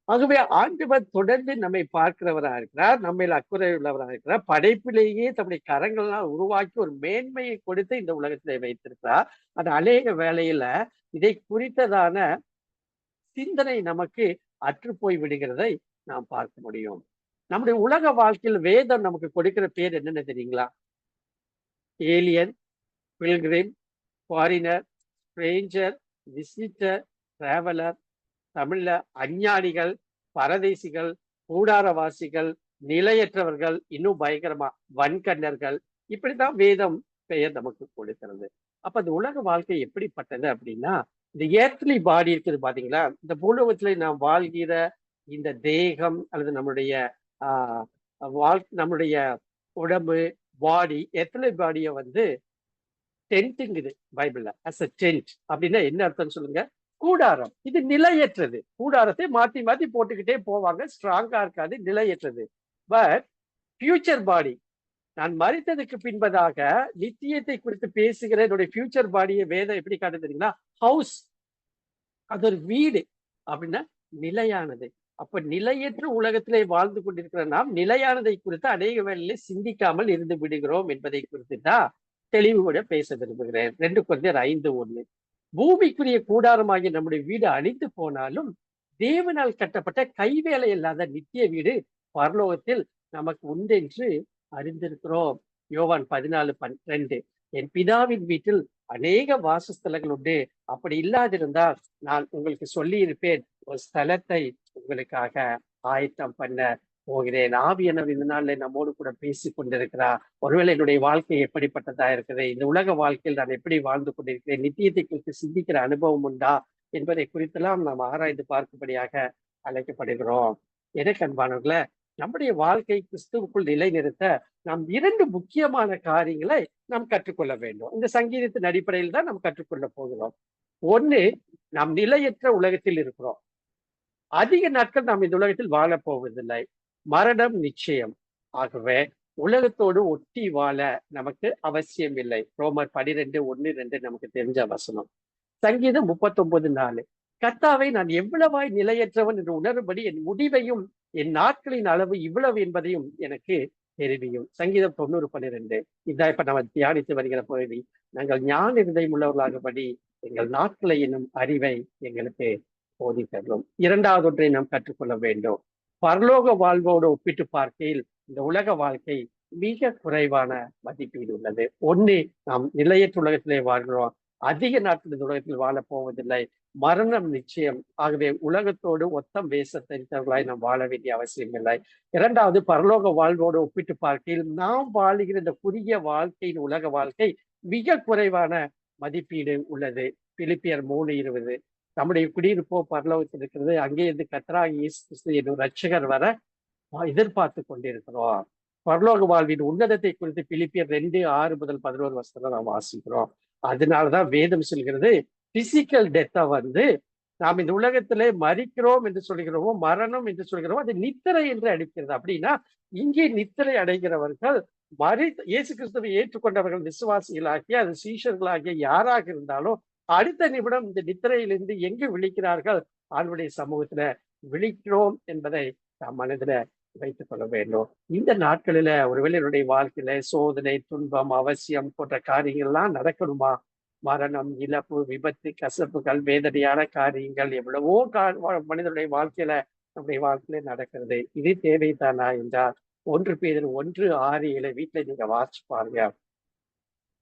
Speaker 1: ஆகவே ஆண்டவர் தொடர்ந்து நம்மை பார்க்கிறவராக இருக்கிறார், நம்ம அக்குறை உள்ளவராக இருக்கிறார். படைப்பிலேயே தம்முடைய கரங்களால் உருவாக்கி ஒரு மேன்மையை கொடுத்து இந்த உலகத்திலே வைத்திருக்கிறார். அது அநேக வேளையில இதை குறித்ததான சிந்தனை நமக்கு அற்று போய் விடுகிறதை நாம் பார்க்க முடியும். நம்முடைய உலக வாழ்க்கையில் வேதம் நமக்கு கொடுக்கிற பேர் என்னன்னு தெரியுங்களா? Alien, pilgrim, foreigner, Stranger, visitor, traveller. தமிழ்ல அஞ்ஞானிகள், பரதேசிகள், கூடாரவாசிகள், நிலையற்றவர்கள், இன்னும் பயங்கரமா வன்கண்ணர்கள். இப்படித்தான் வேதம் பெயர் நமக்கு கொடுக்கிறது. அப்ப இந்த உலக வாழ்க்கை எப்படிப்பட்டது அப்படின்னா, இந்த ஏர்த்லி பாடி இருக்குது பாத்தீங்களா? இந்த பூலோகத்துல நாம் வாழ்கிற இந்த தேகம் அல்லது நம்முடைய நம்முடைய உடம்பு, பாடி, எர்த்லி பாடிய டென்ட்டுங்குது பைபிள்ல. அஸ் அ டென்ட் அப்படின்னா என்ன அர்த்தம் சொல்லுங்க? கூடாரம். இது நிலையற்றது. கூடாரத்தை மாத்தி மாத்தி போட்டுக்கிட்டே போவாங்க, ஸ்ட்ராங்கா இருக்காது, நிலையற்றது. பட் ஃபியூச்சர் பாடி, நான் மரித்ததுக்கு பின்பதாக நித்தியத்தை குறித்து பேசுகிற என்னுடைய ஃபியூச்சர் பாடியை வேதம் எப்படி காட்டு தெரியுங்களா? ஹவுஸ், அது ஒரு வீடு அப்படின்னா நிலையானது. அப்ப நிலையற்ற உலகத்திலே வாழ்ந்து கொண்டிருக்கிற நாம் நிலையானதை குறித்து அநேக வேளையிலே சிந்திக்காமல் இருந்து விடுகிறோம் என்பதை குறித்து தான் தெளிவோட பேச விரும்புகிறேன். 2 கொரிந்தியர் 5:1, பூமிக்குரிய கூடாரமாகிய நம்முடைய வீடு அழிந்து போனாலும் தேவனால் கட்டப்பட்ட கைவேலை இல்லாத நித்திய வீடு பரலோகத்தில் நமக்கு உண்டென்று அறிந்திருக்கிறோம். யோவான் 14:12, என் பிதாவின் வீட்டில் அநேக வாசஸ்தலங்கள் உண்டு. அப்படி இல்லாதிருந்தால் நான் உங்களுக்கு சொல்லி இருப்பேன், ஒரு ஸ்தலத்தை உங்களுக்காக ஆயத்தம் பண்ண போகிறேன். ஆவியானவர் இந்த நாள்ல நம்மோடு கூட பேசி கொண்டிருக்கிறார். ஒருவேளை என்னுடைய வாழ்க்கை எப்படிப்பட்டதா இருக்குது, இந்த உலக வாழ்க்கையில் நான் எப்படி வாழ்ந்து கொண்டிருக்கிறேன், நித்தியத்தை குறித்து சிந்திக்கிற அனுபவம் உண்டா என்பதை குறித்தெல்லாம் நாம் ஆராய்ந்து பார்க்கும்படியாக அழைக்கப்படுகிறோம். எனக்கு அன்பானவர்களே, நம்முடைய வாழ்க்கை கிறிஸ்துவுக்குள் நிலைநிறுத்த நாம் 2 முக்கியமான காரியங்களை நாம் கற்றுக்கொள்ள வேண்டும். இந்த சங்கீதத்தின் அடிப்படையில் தான் நாம் கற்றுக்கொள்ள போகிறோம். ஒண்ணு, நாம் நிலையற்ற உலகத்தில் இருக்கிறோம். அதிக நாட்கள் நாம் இந்த உலகத்தில் வாழப் போவதில்லை. மரணம் நிச்சயம். ஆகவே உலகத்தோடு ஒட்டி வாழ நமக்கு அவசியம் இல்லை. ரோமர் 12:1-2 நமக்கு தெரிஞ்ச வசனம். சங்கீதம் 39:4. கர்த்தாவே, நான் எவ்வளவாய் நிலையற்றவன் என்று உணரும்படி என் முடிவையும் என் நாட்களின் அளவு இவ்வளவு என்பதையும் எனக்கு தெரிவியும். சங்கீதம் 90:12. இதான் இப்ப நம்ம தியானித்து வருகிற பகுதி. நாங்கள் ஞான இருதயம் உள்ளவர்களாகபடி எங்கள் நாட்களை என்னும் அறிவை எங்களுக்கு போதித்தரும். 2வது ஒன்றை நாம் கற்றுக்கொள்ள வேண்டும். பரலோக வாழ்வோடு ஒப்பிட்டு பார்க்கையில் இந்த உலக வாழ்க்கை மிக குறைவான மதிப்பீடு உள்ளது. ஒண்ணு, நாம் நிலையற்ற உலகத்திலே வாழ்கிறோம். அதிக நாட்கள் இந்த உலகத்தில் வாழப் போவதில்லை. மரணம் நிச்சயம். ஆகவே உலகத்தோடு ஒத்தம் வேஷ தெரிந்தவர்களாய் நாம் வாழ வேண்டிய அவசியம் இல்லை. 2வது, பரலோக வாழ்வோடு ஒப்பிட்டு பார்க்கையில் நாம் வாழுகிற இந்த புதிய வாழ்க்கையின் உலக வாழ்க்கை மிக குறைவான மதிப்பீடு உள்ளது. பிலிப்பியர் 3:20. நம்முடைய குடியிருப்போ பரலோகத்தில் இருக்கிறது. அங்கே இருந்து கர்த்தராகிய இயேசு கிறிஸ்து என்னும் ரட்சகர் வர எதிர்பார்த்து கொண்டிருக்கிறோம். பரலோக வாழ்வின் உன்னதத்தை குறித்து பிலிப்பியர் 2:6-11 நாம் வாசிக்கிறோம். அதனாலதான் வேதம் சொல்கிறது, பிசிக்கல் டெத்தை நாம் இந்த உலகத்திலே மரிக்கிறோம் என்று சொல்கிறோமோ, மரணம் என்று சொல்கிறோமோ, அது நித்திரை என்று அழைக்கிறது. அப்படின்னா இங்கே நித்திரை அடைகிறவர்கள் இயேசு கிறிஸ்துவை ஏற்றுக்கொண்டவர்கள், விசுவாசிகளாகிய அது சீஷர்களாகிய யாராக இருந்தாலும் அடுத்த நிமிடம் இந்த நித்திரையிலிருந்து எங்கு விழிக்கிறார்கள்? ஆண்டவருடைய சமூகத்துல விழிக்கிறோம் என்பதை நாம் மனதில வைத்துக் கொள்ள வேண்டும். இந்த நாட்களில ஒருவேளை என்னுடைய வாழ்க்கையில சோதனை, துன்பம், அவசியம் போன்ற காரியங்கள்லாம் நடக்கணுமா? மரணம், இழப்பு, விபத்து, கசப்புகள், வேதனையான காரியங்கள் எவ்வளவோ மனிதனுடைய வாழ்க்கையில நம்முடைய வாழ்க்கையில நடக்கிறது. இது தேவைதானா என்றால் 1 பேதுரு 1:6-7 வீட்டுல நீங்க வாசிச்சு பாருங்க.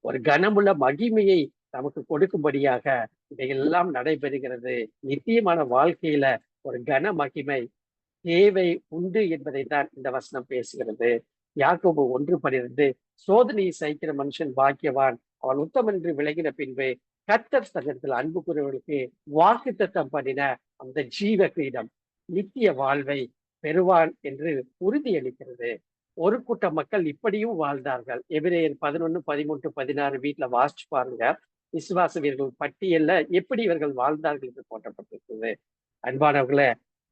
Speaker 1: ஒரு கனமுள்ள மகிமையை நமக்கு கொடுக்கும்படியாக இதையெல்லாம் நடைபெறுகிறது. நித்தியமான வாழ்க்கையில ஒரு கன மகிமை தேவை உண்டு என்பதை தான் இந்த வசனம் பேசுகிறது. யாக்கோபு 1:12. சோதனையை சகிக்கிற மனுஷன் பாக்கியவான், அவன் உத்தமன் என்று விலகின பின்பு கர்த்தர் தன்னத்தில் அன்பு கூறுவர்களுக்கு வாக்குத்தத்தம் பண்ணின அந்த ஜீவ கிரீடம், நித்திய வாழ்வை பெறுவான் என்று உறுதியளிக்கிறது. ஒரு கூட்ட மக்கள் இப்படியும் வாழ்ந்தார்கள். எபிரேயர் 11:13-16 வீட்டுல வாசிச்சு பாருங்க. விசுவாச வீரர்கள் பட்டியல்ல எப்படி இவர்கள் வாழ்ந்தார்கள் என்று போட்டப்பட்டிருக்கிறது. அன்பானவர்களே,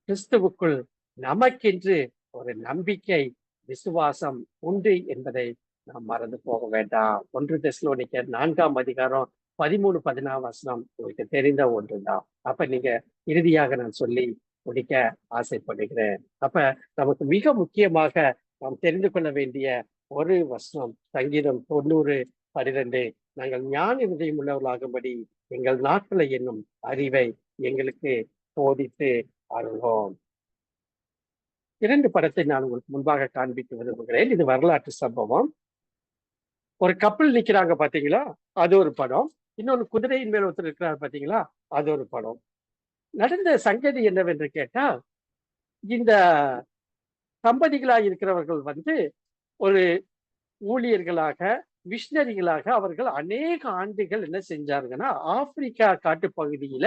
Speaker 1: கிறிஸ்துவுக்குள் நமக்கென்று ஒரு நம்பிக்கை, விசுவாசம் உண்டு என்பதை நாம் மறந்து போக வேண்டாம். 1 தெசலோனிக்கர் 4:13-14 உங்களுக்கு தெரிந்த ஒன்றுதான். அப்ப நீங்க இறுதியாக நான் சொல்லி முடிக்க ஆசைப்படுகிறேன். அப்ப நமக்கு மிக முக்கியமாக நாம் தெரிந்து கொள்ள வேண்டிய ஒரு வசனம் சங்கீதம் 90:12. நாங்கள் ஞான இருதயம் உள்ளவர்களாகும்படி எங்கள் நாட்களை என்னும் அறிவை எங்களுக்கு போதித்து அருள்வோம். 2 படத்தை நான் உங்களுக்கு முன்பாக காண்பிக்க விரும்புகிறேன். இது வரலாற்று சம்பவம். ஒரு கப்பல் நிக்கிறாங்க பாத்தீங்களா, அது ஒரு படம். இன்னொன்னு குதிரையின் மேல் ஒருத்தர் இருக்கிறார் பாத்தீங்களா, அது ஒரு படம். நடந்த சங்கதி என்னவென்று கேட்டா, இந்த தம்பதிகளாக இருக்கிறவர்கள் ஒரு ஊழியர்களாக, மிஷனரிகளாக அவர்கள் அநேக ஆண்டுகள் என்ன செஞ்சாருங்கன்னா, ஆப்பிரிக்கா காட்டுப்பகுதியில,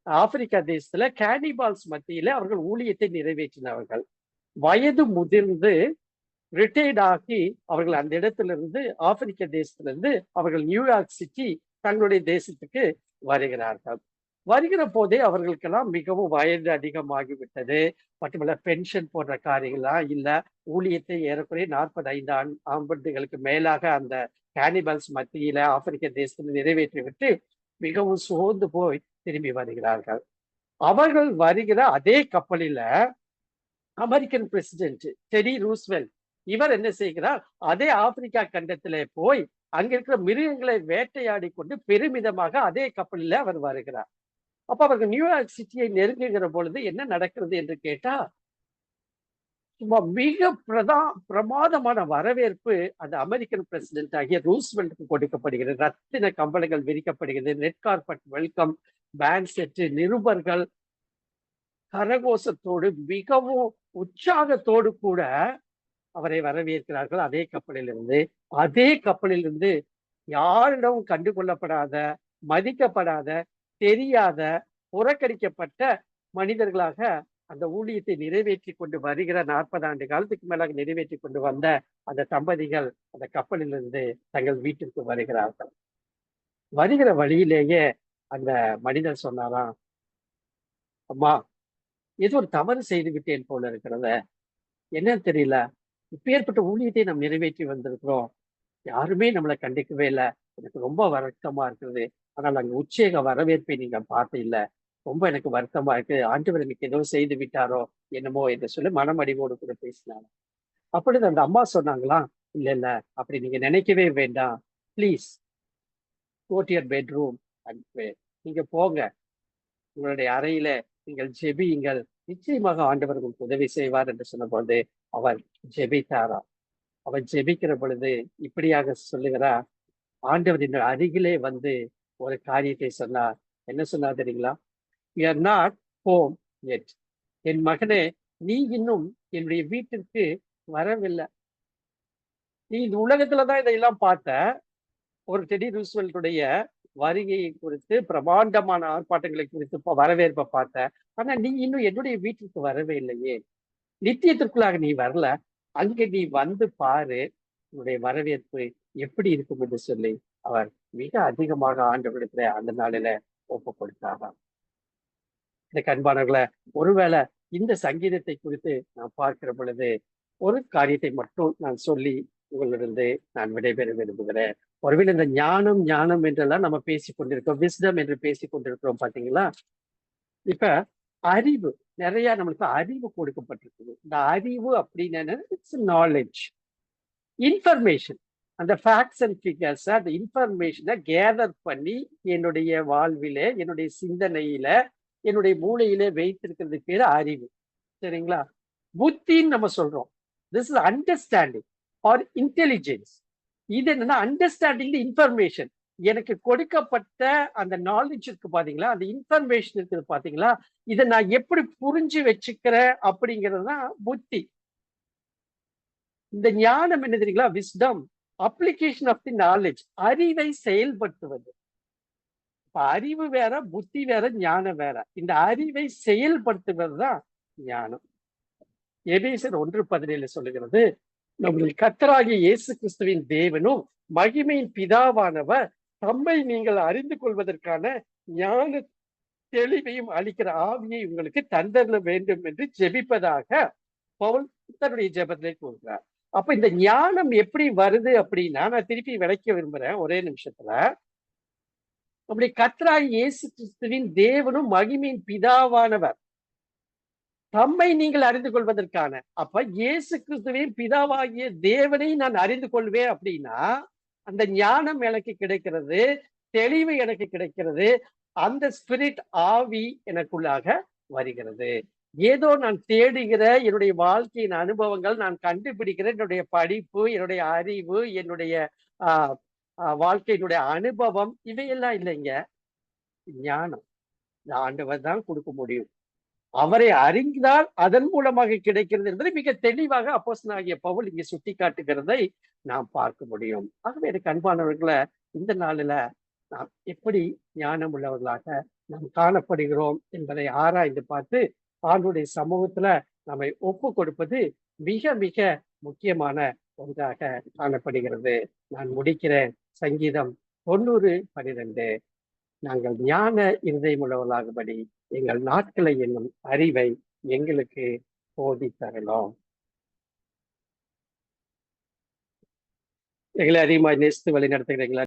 Speaker 1: ஆப்பிரிக்கா தேசத்துல கேனிபால்ஸ் மத்தியில அவர்கள் ஊழியத்தை நிறைவேற்றினவர்கள். வயது முதிர்ந்து ரிட்டையர்ட் ஆகி அவர்கள் அந்த இடத்திலிருந்து, ஆப்பிரிக்க தேசத்திலிருந்து அவர்கள் நியூயார்க் சிட்டி தங்களுடைய தேசத்துக்கு வருகிறார்கள். வருகிற போதே அவர்களுக்கெல்லாம் மிகவும் வயது அதிகமாகிவிட்டது. மட்டுமல்ல, பென்ஷன் போன்ற காரியங்கள்லாம் இல்ல. ஊழியத்தை ஏறக்குறைய 45 ஆண்டுகளுக்கு மேலாக அந்த கேனிபல்ஸ் மத்தியில ஆப்பிரிக்க தேசத்தில் நிறைவேற்றிவிட்டு மிகவும் சோர்ந்து போய் திரும்பி வருகிறார்கள். அவர்கள் வருகிற அதே கப்பலில அமெரிக்கன் பிரசிடென்ட் டெடி ரூஸ்வெல்ட் இவர் என்ன செய்கிறார், அதே ஆப்பிரிக்கா கண்டத்திலே போய் அங்க இருக்கிற மிருகங்களை வேட்டையாடி கொண்டு பெருமிதமாக அதே கப்பலில் அவர் வருகிறார். அப்ப அவர்கள் நியூயார்க் சிட்டியை நெருங்குகிற பொழுது என்ன நடக்கிறது என்று கேட்டா, மிக பிரமாதமான வரவேற்பு அந்த அமெரிக்கன் பிரசிடென்ட் ஆகிய ரூஸ்வெல்ட்டுக்கு கொடுக்கப்படுகிறது. ரத்தின கம்பளங்கள் விரிக்கப்படுகிறது, red carpet welcome, band set, நிருபர்கள் கரகோஷத்தோடு மிகவும் உற்சாகத்தோடு கூட அவரை வரவேற்கிறார்கள். அதே கப்பலிலிருந்து யாரிடமும் கண்டுகொள்ளப்படாத, மதிக்கப்படாத, தெரியாத, புறக்கணிக்கப்பட்ட மனிதர்களாக அந்த ஊழியத்தை நிறைவேற்றி கொண்டு வருகிற 40 ஆண்டு காலத்துக்கு மேலாக நிறைவேற்றி கொண்டு வந்த அந்த தம்பதிகள் அந்த கப்பலிலிருந்து தங்கள் வீட்டிற்கு வருகிறார்கள். வருகிற வழியிலேயே அந்த மனிதர் சொன்னாராம், அம்மா, ஏதோ ஒரு தவறு செய்து விட்டேன் போல இருக்கிறத, என்னன்னு தெரியல, இப்பேற்பட்ட ஊழியத்தை நாம் நிறைவேற்றி வந்திருக்கிறோம், யாருமே நம்மளை கண்டிக்கவே இல்லை, எனக்கு ரொம்ப வருத்தமா இருக்கிறது. ஆனால் அங்க உச்சேக வரவேற்பை நீங்க பார்த்து இல்ல, ரொம்ப எனக்கு வருத்தமா இருக்கு, ஆண்டவர் எனக்கு ஏதோ செய்து விட்டாரோ என்னமோ என்று சொல்லி மனமடிவோடு கூட பேசினாங்க. அப்பொழுது அந்த அம்மா சொன்னாங்களாம், இல்ல இல்ல, அப்படி நீங்க நினைக்கவே வேண்டாம், please go to your bedroom and pray. நீங்க போங்க, உங்களுடைய அறையில நீங்கள் ஜெபியுங்கள், நிச்சயமாக ஆண்டவர் உங்களுக்கு உதவி செய்வார் என்று சொன்னபோது அவர் ஜெபித்தாராம். அவர் ஜெபிக்கிற பொழுது இப்படியாக சொல்லுகிறா, ஆண்டவர் இந்த அருகிலே வந்து ஒரு காரியத்தை சொன்னார். என்ன சொன்னார் தெரியுங்களா? யூ ஆர் நாட் ஹோம் எட். என் மகனே, நீ இன்னும் என்னுடைய வீட்டிற்கு வரவில்லை. நீ இந்த உலகத்துலதான் இதையெல்லாம் பார்த்த. ஒரு டெடி ரூஸ்வெல்ட்டுடைய வருகையை குறித்து, பிரமாண்டமான ஆர்ப்பாட்டங்களை குறித்து வரவேற்பை பார்த்த. ஆனா நீ இன்னும் என்னுடைய வீட்டிற்கு வரவே இல்லையே, நித்தியத்திற்குள்ளாக நீ வரல, அங்க நீ வந்து பாரு, உன்னுடைய வரவேற்பு எப்படி இருக்கும் என்று சொல்லி அவர் மிக அதிகமாக ஆண்டவரிடத்துல அந்த நாளில ஒப்பு கொடுத்தாராம். இந்த கண்பானவர்களை, ஒருவேளை இந்த சங்கீதத்தை குறித்து நான் பார்க்கிற பொழுது ஒரு காரியத்தை மட்டும் நான் சொல்லி உங்களிருந்து நான் விடைபெற விரும்புகிறேன். ஒருவேளை இந்த ஞானம் ஞானம் என்றெல்லாம் நம்ம பேசிக் கொண்டிருக்கோம், விஸ்டம் என்று பேசிக் கொண்டிருக்கிறோம் பாத்தீங்களா? இப்ப அறிவு, நிறைய நம்மளுக்கு அறிவு கொடுக்கப்பட்டிருக்குது. இந்த அறிவு அப்படின்னு இட்ஸ் நாலேஜ், இன்ஃபர்மேஷன். அந்த ஃபேக்ட்ஸ் அண்ட் ஃபிகர்ஸ், அந்த இன்ஃபர்மேஷனை கேதர் பண்ணி என்னுடைய வாழ்வில, என்னுடைய சிந்தனையில, என்னுடைய மூளையில வைத்திருக்கிறது பேரு அறிவு. சரிங்களா? புத்தின்னு நம்ம சொல்றோம். This is understanding R intelligence. இது என்னன்னா அண்டர்ஸ்டாண்டிங் இன்ஃபர்மேஷன். எனக்கு கொடுக்கப்பட்ட அந்த நாலேஜ் இருக்கு பாத்தீங்களா, அந்த இன்ஃபர்மேஷன் இருக்குது பாத்தீங்களா, இதை நான் எப்படி புரிஞ்சு வச்சுக்கிறேன் அப்படிங்கிறது தான் புத்தி. இந்த ஞானம் என்ன தெரியுங்களா? Wisdom, application of the knowledge, அறிவை செயல்படுத்துவது. இப்ப அறிவு வேற, புத்தி வேற, ஞானம் வேற. இந்த அறிவை செயல்படுத்துவது தான் ஞானம். எபேசியர் 1:17 சொல்லுகிறது, நம்முடைய கர்த்தராகிய இயேசு கிறிஸ்துவின் தேவனும் மகிமையின் பிதாவானவர் தம்மை நீங்கள் அறிந்து கொள்வதற்கான ஞான தெளிவையும் அளிக்கிற ஆவியை உங்களுக்கு தந்தர வேண்டும் என்று ஜெபிப்பதாக பவுல் தன்னுடைய ஜெபத்திலே கூறுகிறார். அப்ப இந்த ஞானம் எப்படி வருது அப்படின்னா, நான் திருப்பி விளக்க விரும்புறேன் ஒரே நிமிஷத்துல. நம்முடைய கர்த்தராகிய இயேசு கிறிஸ்துவின் தேவனும் மகிமையின் பிதாவானவர் தம்மை நீங்கள் அறிந்து கொள்வதற்கான, அப்ப இயேசு கிறிஸ்துவின் பிதாவாகிய தேவனை நான் அறிந்து கொள்வேன் அப்படின்னா அந்த ஞானம் எனக்கு கிடைக்கிறது, தெளிவு எனக்கு கிடைக்கிறது, அந்த ஸ்பிரிட் ஆவி எனக்குள்ளாக வருகிறது. ஏதோ நான் தேடுகிற என்னுடைய வாழ்க்கையின் அனுபவங்கள், நான் கண்டுபிடிக்கிற என்னுடைய படிப்பு, என்னுடைய அறிவு, என்னுடைய வாழ்க்கையினுடைய அனுபவம், இவையெல்லாம் இல்லைங்க. ஞானம் ஆண்டவர் தான் கொடுக்க முடியும். அவரை அறிந்தால் அதன் மூலமாக கிடைக்கிறது என்பதை மிக தெளிவாக அப்போஸ்தலனாகிய பவுல் இங்கே சுட்டி காட்டுகிறதை நாம் பார்க்க முடியும். ஆகவே எனக்கு அன்பானவர்களை, இந்த நாளில நாம் எப்படி ஞானம் உள்ளவர்களாக நாம் காணப்படுகிறோம் என்பதை ஆராய்ந்து பார்த்து ஆண்டுடைய சமூகத்துல நம்மை ஒப்பு கொடுப்பது மிக மிக முக்கியமான ஒன்றாக காணப்படுகிறது. நான் முடிக்கிறேன். சங்கீதம் 90:12. நாங்கள் ஞான இருதயம் உள்ளவர்களாகும்படி எங்கள் நாட்களை என்னும் அறிவை எங்களுக்கு போதித்தரலாம். எங்களை அதிகமாக நேசித்து வழி நடத்துகிறீங்களா?